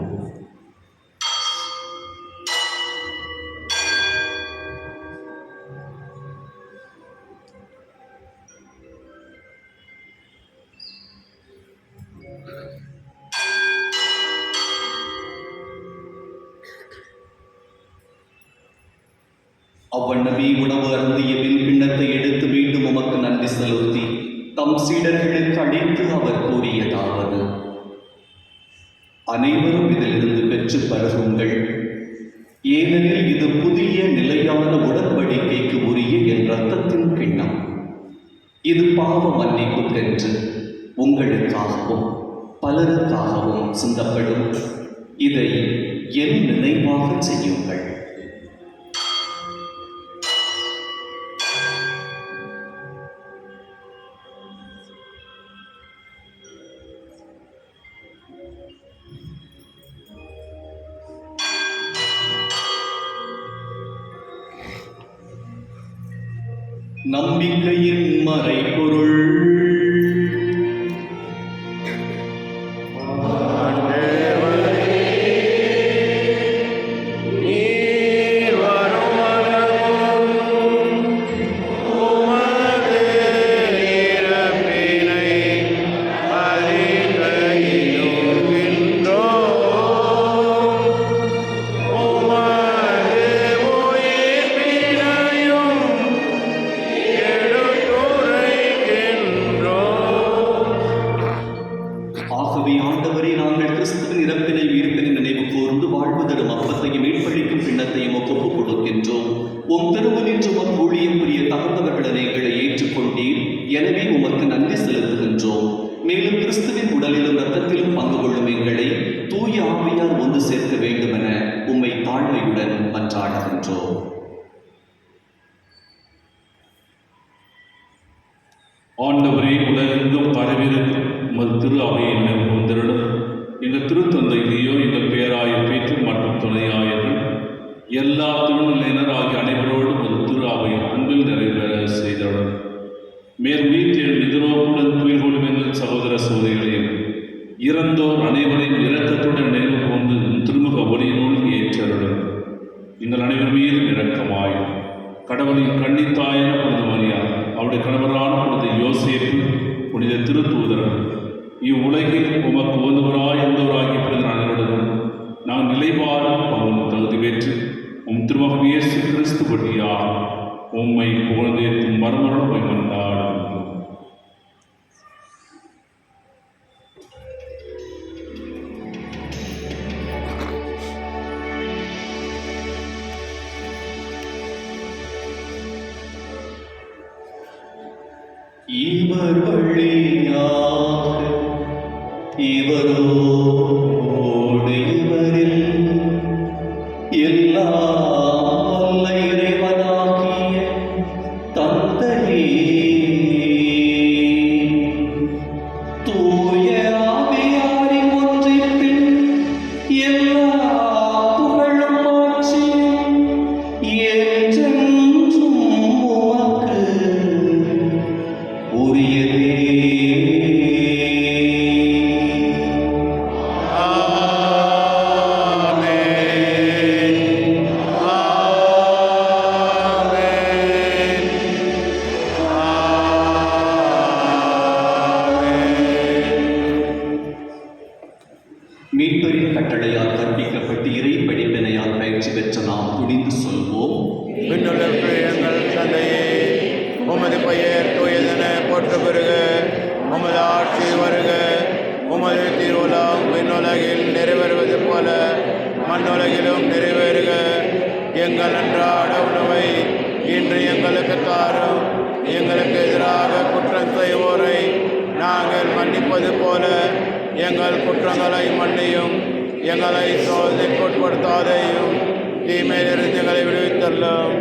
அவ்வண்ணமே உணவு அருந்திய பின் கிண்ணத்தை எடுத்து மீண்டும் உமக்கு நன்றி செலுத்தி தம் சீடர்களுக்கு அளித்து அவர் கூறியதாவது: அனைவரும் இதிலிருந்து பெற்று பருகுங்கள், ஏனெனில் இது புதிய நிலையான உடன்படிக்கைக்கு உரிய என் இரத்தத்தின் கிண்ணம். இது பாவ மன்னிப்புக்கென்று உங்களுக்காகவும் பலருக்காகவும் சிந்தப்படும். இதை என் நினைவாக செய்யுங்கள். நம்பிக்கையின் மறைபொருள். நீர் வருமளவும் உமது இறப்பினை அறிக்கையிடுகின்றோம். உமது உயிர்ப்பினையும் எடுத்துரைக்கின்றோம். ஆகவே ஆண்டவரே, நாங்கள் கிறிஸ்துவின் இறப்பினை உயிர்ப்பினை நினைவு கூர்ந்து வாழ்வு தரும் அப்பத்தையும் மீட்பளிக்கும் கிண்ணத்தையும் ஒப்புக் கொடுக்கின்றோம். உம் திருமணின்று உமக்கு ஊழியம் புரிய தகுந்தவர்களை எங்களை ஏற்றுக்கொண்டீர். எனவே உமக்கு நன்றி செலுத்துகின்றோம். மேலும் கிறிஸ்துவின் உடலிலும் இரத்தத்திலும் பங்கு கொள்ளும் எங்களை தூய ஆவியார் ஒன்று சேர்க்க வேண்டும் என உம்மை தாழ்மையுடன் மன்றாடுகின்றோம். ஆண்டவரே, உலகெங்கும் பரவிருக்கும் உமது திரு அவையை நினைவுகூர்ந்திருளும். எங்கள் திருத்தந்தை லியோ, எங்கள் பேராயர் பேற்று மற்றும் துணையாயர்கள், எல்லா திருநிலையினர் ஆகிய அனைவரோடும் ஒரு திரு அவை அன்பில் நிறைவேற செய்தருளும். மேல் உயிர்த்தெழும் எதிரோப்புடன் துயில் கொள்ளும் எங்கள் சகோதர சகோதரிகளையும் இறந்தோர் அனைவரையும் இரக்கத்துடன் நினைவு கூர்ந்து திருமுக ஒளியினுள் ஏற்றருளும். கடவுளின் கன்னித்தாயான புனித மரியாள், அவருடைய கணவரான புனித யோசேப்பு, புனித திருத்தூதரர், இவ்வுலகில் உமக்கு உகந்தவராய் இருந்தவராகிய புனித அனைவருடனும் நான் நிலைவாழும் பவனும் தகுதி பெற்று திருமகன் இயேசு கிறிஸ்து வழியாக உம்மை புகழ்ந்தேற்றும் மறுமரணம் கொண்டாடும். இவர் வழியாக இவரோடு இவரில் எல்லாம் வல்ல இறைவனாகிய தந்தையே, தூய ஆவியாரின் ஒன்றிப்பில் எல்லா புகழும் ஆட்சியும் என்றென்றும் உமக்கு உரியதே. மீட்பரின் கட்டளையால் கற்பிக்கப்பட்டு இறை படிப்பினையால் பயிற்சி பெற்ற நாம் துணிந்து சொல்வோம். விண்ணுலகில் எங்கள் தந்தையே, உமது பெயர் தூயதென போற்ற பெறுக, உமது ஆட்சி வருக, உமது திருவுளம் விண்ணுலகில் நிறைவேறுவது போல மண்ணுலகிலும் நிறைவேறுக. எங்கள் அன்றாட உணவை இன்று எங்களுக்கு தாரும். எங்களுக்கு எதிராக குற்றம் செய்வோரை நாங்கள் மன்னிப்பது போல எங்கள் குற்றங்களை மன்னியும். எங்களை சோதனைக்குட்படுத்தாதையும், தீமையிலிருந்து எங்களை விடுவித்தள்ளும்.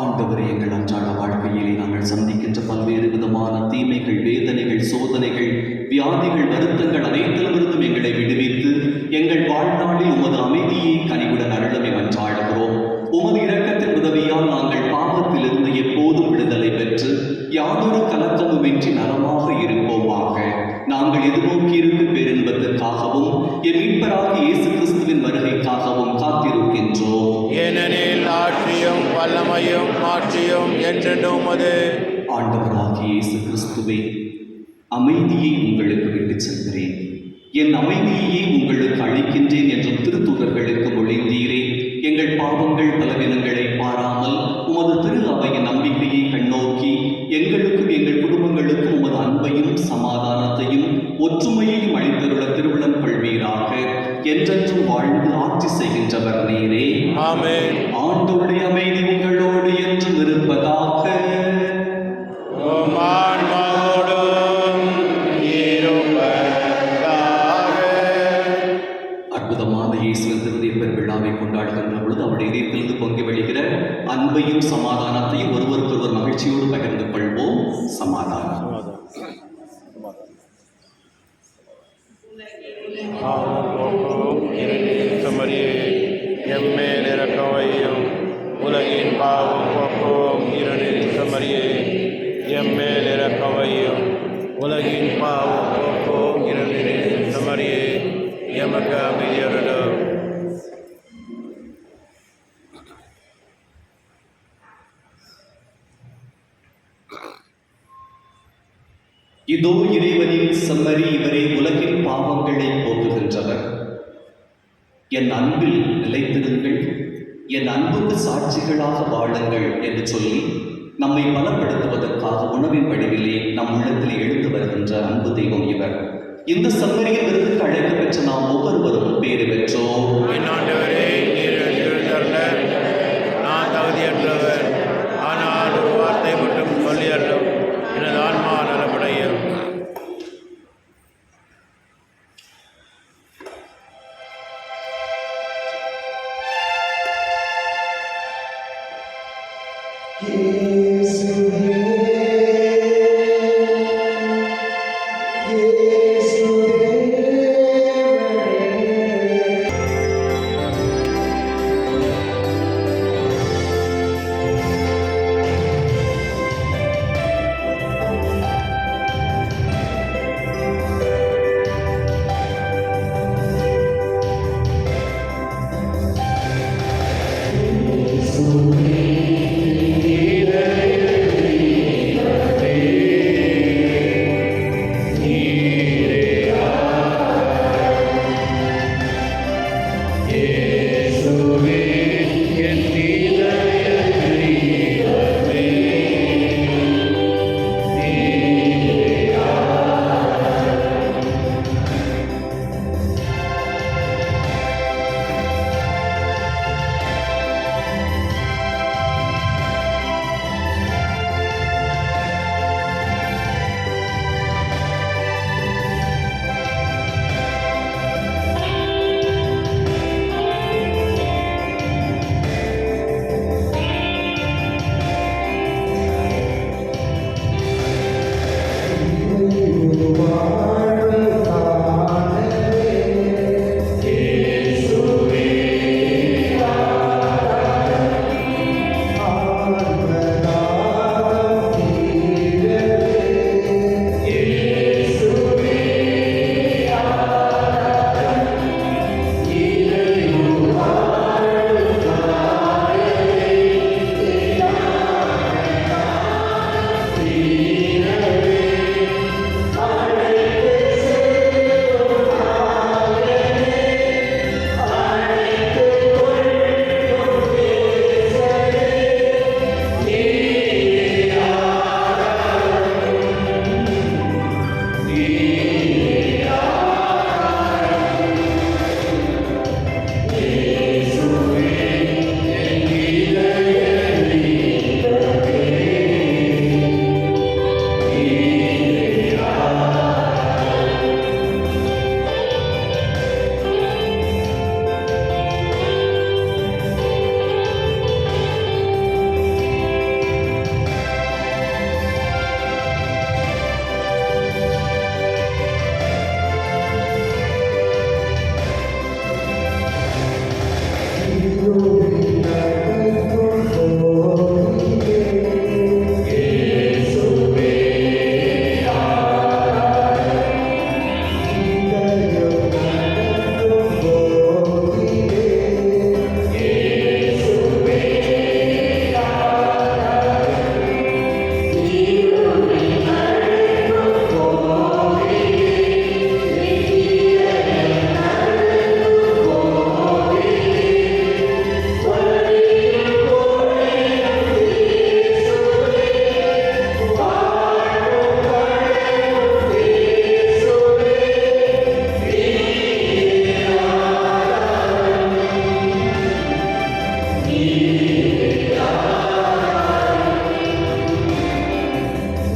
ஆண்டவரே, எங்கள் அன்றாட வாழ்க்கையிலே நாங்கள் சந்திக்கின்ற பல்வேறு விதமான தீமைகள், வேதனைகள், சோதனைகள், வியாதிகள், வருத்தங்கள் அனைத்திலிருந்தும் எங்களை விடுவித்து எங்கள் வாழ்நாளில் உமது அமைதியை கனிவுடன் அருளமை மன்றாடுகிறோம். உமது இரக்கத்தின் உதவியால் நாங்கள் பாவத்திலிருந்து எப்போதும் விடுதலை பெற்று யாதொரு கலக்கமுமின்றி நலமாக இருப்போமாக. நாங்கள் எதிர்நோக்கி இருக்கும் பேரின்பத்திற்காகவும் என் மீட்பராகிய இயேசு கிறிஸ்துவின் வருகைக்காகவும் காத்திருக்கின்றோம். ஏனெனில் ஆட்சியும் வல்லமையும் மாட்சியும் என்றென்றும் உமது. ஆண்டவராகிய இயேசு கிறிஸ்துவே, அமைதியை உங்களுக்கு விட்டுச் செல்கிறேன், என் அமைதியையே உங்களுக்கு அளிக்கின்றேன் என்ற திருத்தூதர்களுக்கு மொழிந்தீரே. எங்கள் பாவங்கள் பலவீனங்களை பாராமல் உமது திரு அவையின் நம்பிக்கையை கண்ணோக்கி எங்களுக்கும் எங்கள் குடும்பங்களுக்கும் உமது அன்பையும் சமாதானத்தையும் ஒற்றுமையையும் அளித்தருள திருவிழம் கொள்வீராக. என்றென்றும் வாழ்ந்து ஆட்சி செய்கின்றவர் நீரே. ஆமென். ஆண்டவருடைய அமைதி உங்களோடு என்றும் இருப்பதாக. உம் ஆன்மாவோடும் இருப்பதாக. அற்புதமான இயேசுவின் திருவிழா பெருவிழாவை கொண்டாடுகின்ற பொழுது அவருடைய இதயத்திலிருந்து பொங்கி வெளிகிற அன்பையும் சமாதானத்தையும் ஒருவருக்கொருவர் மகிழ்ச்சியோடு பகிர்ந்து கொள்வோம். சமாதானம். சமரியே, எம்மேல் இரக்கவையும் உலகின் பாவம் போக்கும் இரணில் சமரியே, எம்மேல் இரக்கவையும் உலகின் பாவம் போக்கும் இரணில் சமரியே, எமக்கு அமைதியருளும். இதோ இறைவனின் செம்மறி, இவரே உலகின் பாவங்களை போக்குகின்றவர். என் அன்பில் நிலைத்திருங்கள், என் அன்புக்கு சாட்சிகளாக வாழுங்கள் என்று சொல்லி நம்மை பலப்படுத்துவதற்காக உணவின் வடிவிலே நம் உள்ளத்தில் எழுந்து வருகின்ற அன்பு தெய்வம் இவர். இந்த செம்மறியின் விருதுக்கு அழைக்க பெற்ற நாம் ஒவ்வொருவரும் பேறு பெற்றோம். என் ஆண்டவரே, நீர் எழுந்தருள நான் தகுதியற்றவர், ஆனால் ஒரு வார்த்தை மட்டும் சொல்லி அருளும், எனது ஆன்மா நலமடையும். இயேசுவே என் இதய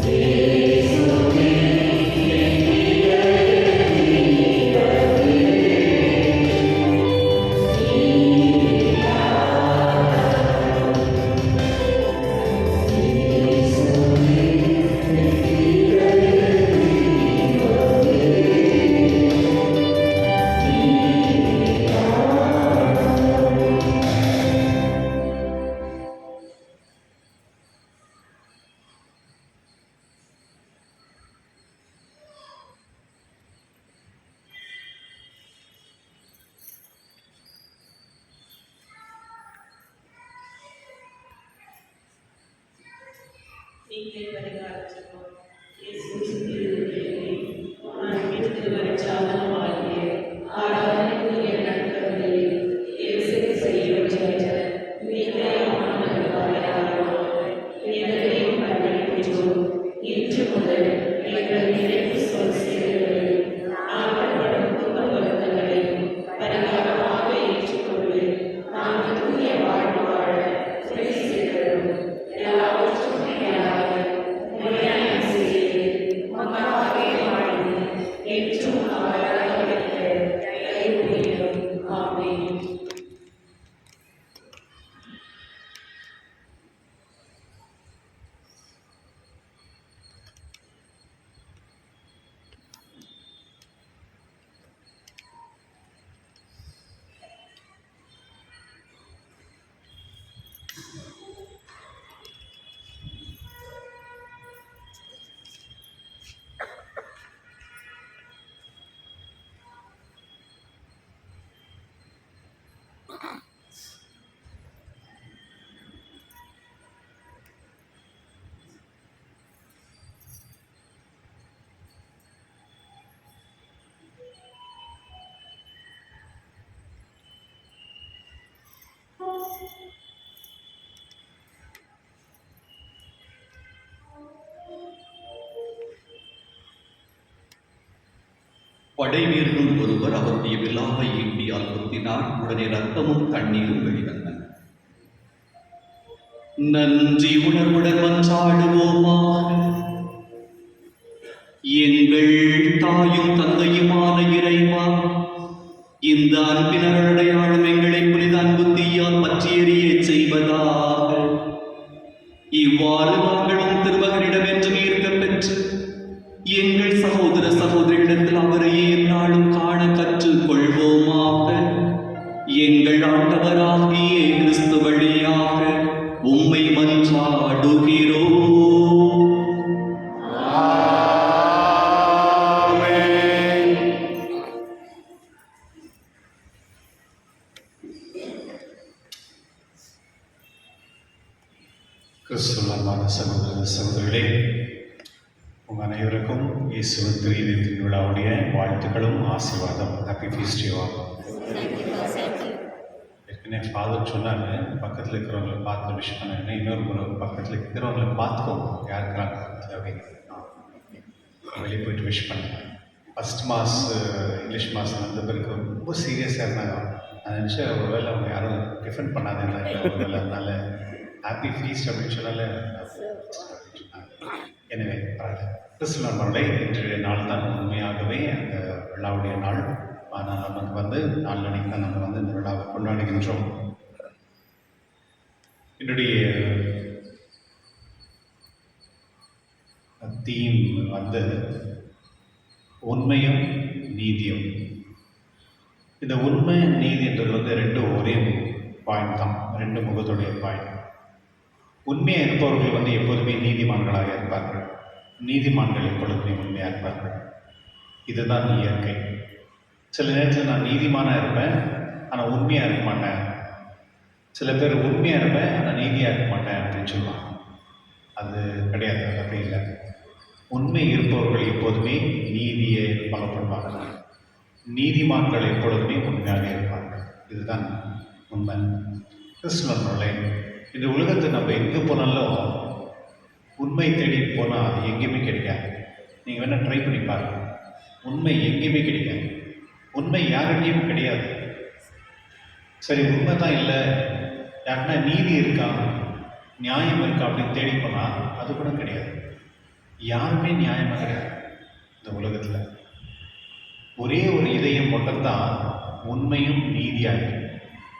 தெய்வமே, நீரே நீங்கள் வருகிறார்கள் நான் வீட்டுக்கு வரச்சாதனமாகிய ஆராதனைக்குரிய நண்பர்களே இயேசு செய்ய எங்களையும் பணிபெற்றோம். இன்று முதல் எங்கள் நினைவு சொல் செயல்களில் நாங்கள் படும் துன்ப வருத்தங்களையும் பரிகாரமாக ஏற்றுக்கொண்டு நாங்கள் தூய வாழ்வு வாழ துணை செய்கிறோம். எல்லாவற்றும் மேலாக முறையான படை வீரனுள் ஒருவர் அவருடைய விலாவை ஈட்டியால் குத்தினார். உடனே ரத்தமும் தண்ணீரும் வெளிவந்தன. நன்றி உணர்வுடன் மன்றாடுவோமாக. எங்கள் தாயும் தந்தையுமான இறைவா, இந்த அன்பினர் அடையாளம் எங்களை புனித அன்பு தீயால் பற்றி எறிய செய்வதாக. இவ்வாறு நாங்களும் திருமகனிடம் என்று ஈர்க்கப் பெற்று எங்கள் சகோதர சகோதரிடத்தில் அவரையே நாளும் காண கற்றுக் கொள்வோமாக. எங்கள் ஆண்டவராகிய கிறிஸ்து வழியாக உம்மை மன்றாடுகிறோம். கிறிஸ்துவமான சகோதர சகோதரிகளே, உங்கள் அனைவருக்கும் இயேசுவின் திருவிழத்தின் விழாவுடைய வாழ்த்துக்களும் ஆசீர்வாதம். Happy feast you all. ஏற்கனவே ஃபாதர் சொன்னாங்க, பக்கத்தில் இருக்கிறவங்களை பார்த்து விஷ் பண்ணாங்கன்னா இன்னொரு முறை பக்கத்தில் இருக்கிறவங்களை பார்த்துக்கோங்க, யார் இருக்கிறாங்க அப்படின்னு வெளியே போயிட்டு விஷ் பண்ணுங்க. ஃபஸ்ட் மாஸ் இங்கிலீஷ் மாஸ் வந்த பிறகு ரொம்ப சீரியஸாக இருந்தாங்க. நான் நினச்சேன் ஒருவேளை அவங்க யாரும் டிஃபன் பண்ணாதீங்க ஒருவேளை, அதனால ஹாப்பி ஃபீஸ்ட் அப்படின்னு சொன்னால எனவே கிறிஸ்துவ இன்றைய நாள் தான் உண்மையாகவே அந்த விழாவுடைய நாள். ஆனால் நமக்கு நாளன்னைக்கு தான் நம்ம இந்த விழாவை கொண்டாடுகின்றோம். என்னுடைய தீம் உண்மையும் நீதியும். இந்த உண்மை நீதின்றது ரெண்டும் ஒரே பாயிண்ட் தான், ரெண்டு முகத்துடைய பாயிண்ட். உண்மையாக இருப்பவர்கள் எப்போதுமே நீதிமான்களாக இருப்பார்கள், நீதிமான்கள் எப்பொழுதுமே உண்மையாக இருப்பார்கள். இதுதான் இயற்கை. சில நேரத்தில் நான் நீதிமானாக இருப்பேன் ஆனால் உண்மையாக இருக்க மாட்டேன். சில பேர் உண்மையாக இருப்பேன் ஆனால் நீதியாக இருக்க மாட்டேன் அப்படின்னு சொல்லுவாங்க. அது கிடையாது, அது அப்படி இல்லை. உண்மை இருப்பவர்கள் எப்போதுமே நீதியை பலப்படுவார்கள், நீதிமான்கள் எப்பொழுதுமே உண்மையாக இருப்பார்கள். இதுதான் உண்மை. கிறிஸ்துவர்களே, இந்த உலகத்தை நம்ம எங்கே போனாலும் உண்மை தேடி போனால் அது எங்கேயுமே கிடைக்காது. நீங்கள் வேணால் ட்ரை பண்ணி பாருங்கள், உண்மை எங்கேயுமே கிடைக்காது. உண்மை யாருகிட்டையும் கிடையாது. சரி, உண்மை தான் இல்லை, யாருன்னா நீதி இருக்கா, நியாயம் இருக்கா அப்படின்னு தேடி போனால் அது கூட கிடையாது. யாருமே நியாயமாக கிடையாது இந்த உலகத்தில். ஒரே ஒரு இதயம் மட்டும்தான் உண்மையும் நீதியாக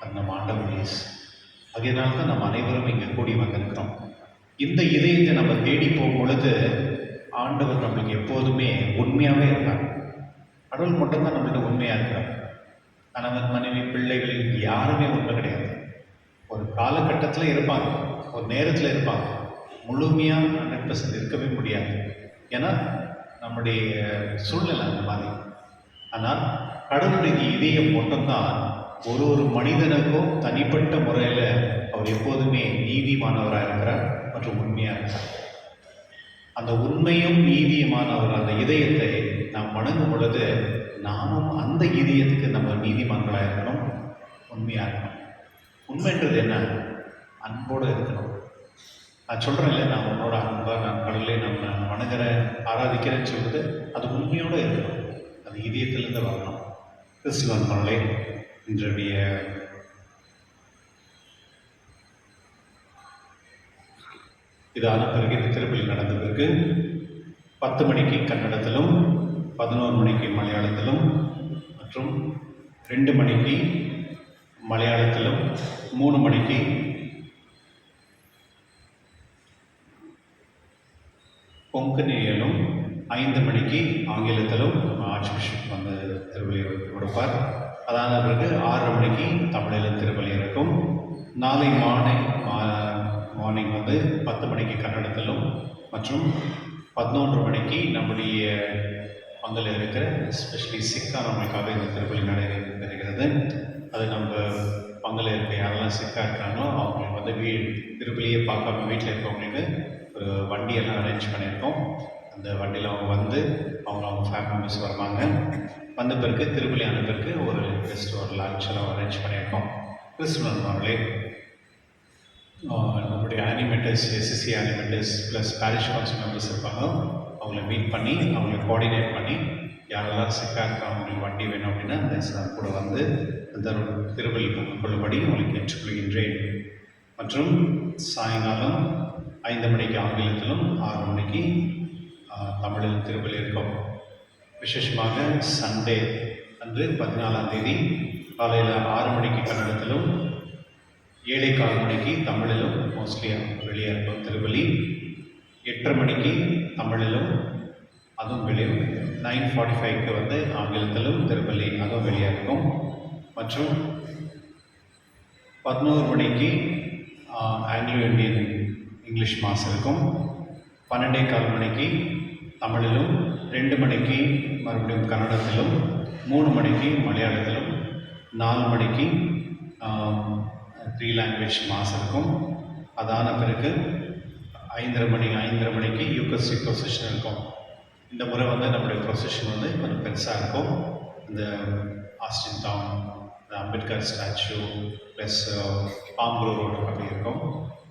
அது நம்ம ஆண்டவர் இயேசு. அதனால தான் நம்ம அனைவரும் இங்கே கூடி வந்திருக்கிறோம். இந்த இதயத்தை நம்ம தேடி போகும் பொழுது ஆண்டவர் நம்மளுக்கு எப்போதுமே உண்மையாகவே இருக்கார். கடவுள் மட்டும்தான் நம்மள்ட்ட உண்மையாக இருக்கிறார். கணவன் மனைவி பிள்ளைகள் யாருமே உண்மை கிடையாது. ஒரு காலகட்டத்தில் இருப்பாங்க, ஒரு நேரத்தில் இருப்பாங்க, முழுமையாக 100% இருக்கவே முடியாது. ஏன்னா நம்முடைய சூழ்நிலை அந்த மாதிரி. ஆனால் கடவுளுடைய இதயம் மட்டும்தான் ஒரு மனிதனுக்கும் தனிப்பட்ட முறையில் அவர் எப்போதுமே நீதிமானவராக இருக்கிறார் மற்றும் உண்மையாக இருக்கிறார். அந்த உண்மையும் நீதியுமானவர் அந்த இதயத்தை நாம் வணங்கும் பொழுது நாமும் அந்த இதயத்துக்கு நம்ம நீதிமான்களாக இருக்கணும், உண்மையாக இருக்கணும். உண்மைன்றது என்ன? அன்போடு இருக்கணும். நான் சொல்கிறேன் இல்லை, நான் உன்னோட அன்பாக நான் கடவுளை நான் வணங்குறேன் ஆராதிக்கிறேன்னு சொல்கிறது அது உண்மையோடு இருக்கணும், அது இதயத்திலேருந்து வரணும். கிறிஸ்துவர்களே, இன்றைய இதான பிறகு இந்த திருப்பலி நடந்த பிறகு 10 மணிக்கு கன்னடத்திலும் 11 மணிக்கு மலையாளத்திலும் மற்றும் 2 மணிக்கு மலையாளத்திலும் 3 மணிக்கு கொங்கனியிலும் 5 மணிக்கு ஆங்கிலத்திலும் ஆர்ச் பிஷப் வந்து திருப்பலி கொடுப்பார். அதான பிறகு 6 மணிக்கு தமிழில் திருப்பலி இருக்கும். நாளை மார்னிங் வந்து 10 மணிக்கு கன்னடத்திலும் மற்றும் 11 மணிக்கு நம்முடைய பங்கில் இருக்கிற எஸ்பெஷலி சிக்கானவங்களுக்காக இந்த திருப்பலி நடைபெறுகிறது. அது நம்ம பங்கில் இருக்க யாரெல்லாம் சிக்காக இருக்கிறாங்களோ அவங்களுக்கு வந்து திருப்பலியை பார்க்காம வீட்டில் இருக்கவங்களுக்கு ஒரு வண்டியெல்லாம் அரேஞ்ச் பண்ணியிருக்கோம். அந்த வண்டியில் அவங்க வந்து அவங்க ஃபேமிலி மெம்பர்ஸ் வருவாங்க. வந்த பிறகு திருப்பலி ஆன பிறகு ஒரு ஜஸ்ட் ஒரு லஞ்செல்லாம் அரேஞ்ச் பண்ணியிருக்கோம். கிறிஸ்துவர்களே, நம்முடைய animators, SSC animators plus bearish council members இருப்பாங்க. அவங்கள மீட் பண்ணி அவங்கள கோஆர்டினேட் பண்ணி யாரெல்லாம் சிக்காக இருக்கா அவங்களுக்கு வண்டி வேணும் அப்படின்னா அந்த சார் கூட வந்து அந்த திருவள்ளி கொள்ளும்படி அவங்களுக்கு ஏற்றுக்கொள்கின்றேன். மற்றும் சாயங்காலம் 5 மணிக்கு ஆங்கிலத்திலும் 6 மணிக்கு தமிழில் திருவள்ளி இருக்கும். விசேஷமாக சண்டே அன்று 14ஆம் தேதி காலையில் 6 மணிக்கு கன்னடத்திலும் 7:15 மணிக்கு தமிழிலும் மோஸ்ட்லி வெளியே இருக்கும் திருவள்ளி. 8:30 மணிக்கு தமிழிலும் அதுவும் வெளியே 9:45க்கு வந்து ஆங்கிலத்திலும் திருப்பள்ளி அதுவும் வெளியாக இருக்கும். மற்றும் 11 மணிக்கு ஆங்கிலோ இந்தியன் இங்கிலீஷ் மாஸ் இருக்கும். 12:15 மணிக்கு தமிழிலும், 2 மணிக்கு மறுபடியும் கன்னடத்திலும், 3 மணிக்கு மலையாளத்திலும், 4 மணிக்கு 3 லாங்குவேஜ் மாஸ் இருக்கும். அதான பிறகு 5:30 மணிக்கு யூகஸ்டி ப்ரொசஷன் இருக்கும். இந்த முறை வந்து நம்முடைய ப்ரொசஷன் வந்து கொஞ்சம் பெருசாக இருக்கும். இந்த Austin Town, Ambedkar statue plus Pampur road அப்படி இருக்கும்.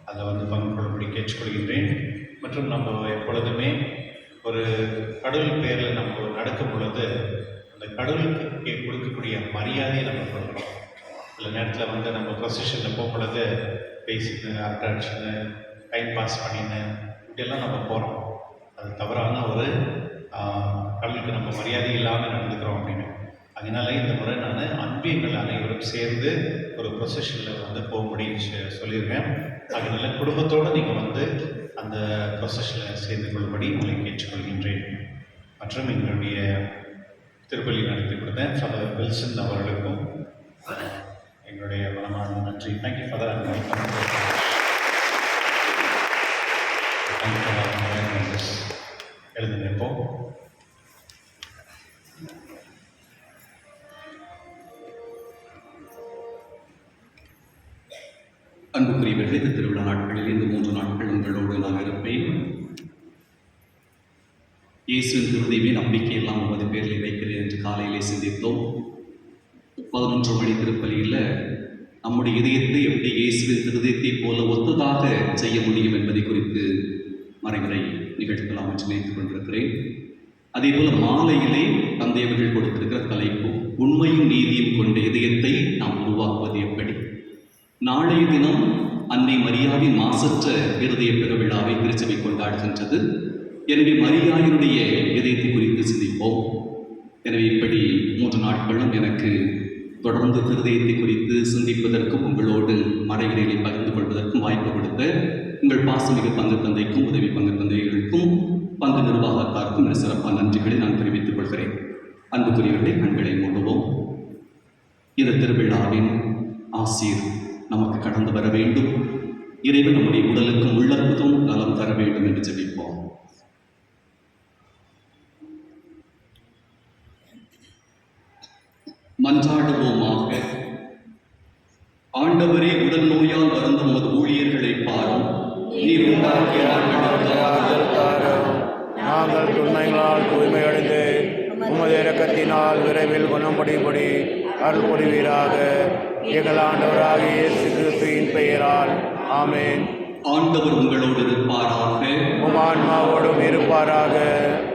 அதை வந்து பங்கு கொள்ளும்படி கேட்டுக்கொள்கின்றேன். மற்றும் நம்ம எப்பொழுதுமே ஒரு கடவுள் பேரில் நம்ம நடக்கும் பொழுது அந்த கடவுளுக்கு கொடுக்கக்கூடிய மரியாதையை நம்ம கொடுக்கணும். சில நேரத்தில் வந்து நம்ம ப்ரொசஷனில் போகும் பொழுது பேசிட்டு அரட்டை அடிச்சுன்னு டைம் பாஸ் பண்ணின்னு இப்படியெல்லாம் நம்ம போகிறோம். அது தவறான ஒரு கடவுளுக்கு நம்ம மரியாதை இல்லாமல் நடந்துக்கிறோம் அப்படின்னு. அதனால இந்த முறை நான் அன்பியங்கள் அனைவரும் சேர்ந்து ஒரு ப்ரொசஷனில் வந்து போகும்படி சொல்லியிருக்கேன். அதனால குடும்பத்தோடு நீங்கள் வந்து அந்த ப்ரொசஷனில் சேர்ந்து கொள்ளும்படி உங்களை கேட்டுக்கொள்கின்றேன். மற்றும் எங்களுடைய திருப்பலி நடத்தி கொடுத்த ஃபாதர் வில்சன் அவர்களுக்கும் எங்களுடைய மனமான நன்றி. Thank you father. எழுந்து நிற்போம். அன்புக்குரியவர்களே, இந்த திருவிழா நாட்களில் இந்த 3 நாட்கள் உங்களோடு நான் இருப்பேன். இயேசுவின் திருதெய்வ நம்பிக்கை எல்லாம் 9 பேரில் வைக்கிறேன் என்று காலையிலே சிந்தித்தோம். 11 மணி திருப்பலியில் நம்முடைய இதயத்தை எப்படி இயேசுவின் திருதயத்தை போல ஒத்ததாக செய்ய முடியும் என்பதை குறித்து மறைமுறை நிகழ்த்தலாம் என்று நினைத்துக் கொண்டிருக்கிறேன். அதே போல மாலையிலே தந்தையவர்கள் கொடுத்திருக்கிற தலைப்பு உண்மையும் நீதியும் கொண்ட இதயத்தை நாம் உருவாக்குவது எப்படி. நாளைய தினம் அன்னை மரியாவின் மாசற்ற இருதய பெருவிழாவை திருச்சபை கொண்டாடுகின்றது. எனவே மரியாயினுடைய இதயத்தை குறித்து சிந்திப்போம். எனவே இப்படி 3 நாட்களும் எனக்கு தொடர்ந்து திருதயத்தை குறித்து சிந்திப்பதற்கும் உங்களோடு மறைவினைகளை பகிர்ந்து கொள்வதற்கும் வாய்ப்பு கொடுத்த உங்கள் பாசமிகு பங்கு தந்தைக்கும் உதவி பங்கு தந்தைகளுக்கும் பங்கு நிர்வாகத்தாருக்கும் சிறப்பான நன்றிகளை நான் தெரிவித்துக் கொள்கிறேன். அன்புக்குரியவர்களை கண்களை மூடுவோம். இந்த திருவிழாவின் ஆசீர் நமக்கு கடந்து வர வேண்டும். இறைவன் நம்முடைய உடலுக்கும் உள்ளத்துக்கும் நலம் தர வேண்டும் என்று ஜெபிப்போம். மன்றாடுவோமாக. ஆண்டவரே, உடல் நோயால் வருந்தும் உமது ஊழியர்களை பாரும். நீர் உண்டாக்கிய நாங்கள் துணைகளால் தூய்மையடைந்து உமது இரக்கத்தினால் விரைவில் குணமடையும்படி அருள் புரிவீராக. எங்கள் ஆண்டவராகிய இயேசு கிறிஸ்துவின் பெயரால் ஆமென். ஆண்டவர் உங்களோடு இருப்பாராக. உம் ஆன்மாவோடும் இருப்பாராக.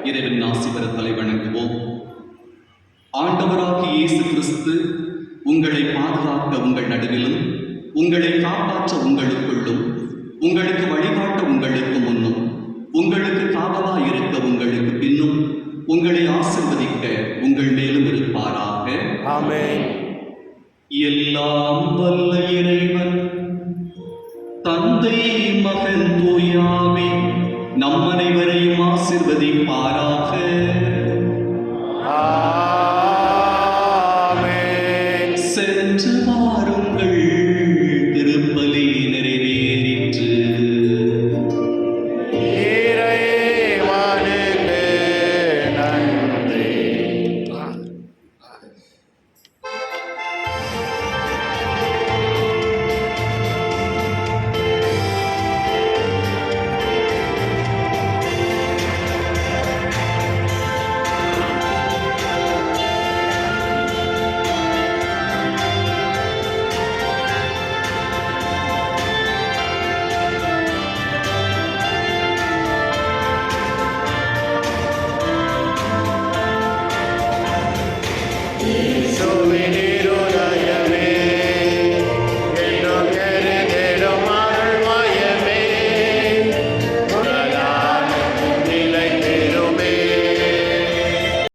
இறைவன் ஆசி பெற தலை வணங்குவோம். ஆண்டவராகிய இயேசு கிறிஸ்து உங்களை பாதுகாக்க உங்கள் நடுவிலும், உங்களை காப்பாற்ற உங்களுக்குள்ளும், உங்களுக்கு வழிகாட்ட உங்களுக்கு முன்னும், உங்களுக்கு காவலாய் இருக்க உங்களுக்கு பின்னும், உங்களை ஆசீர்வதிக்க உங்கள் மேலும் இருப்பாராக. ஆமென். எல்லாம் வல்ல இறைவன் தந்தை, மகன், தூயாவி நம் அனைவரையும் ஆசீர்வதிப்பாராக. ஆமென். சென்று வாருங்கள்.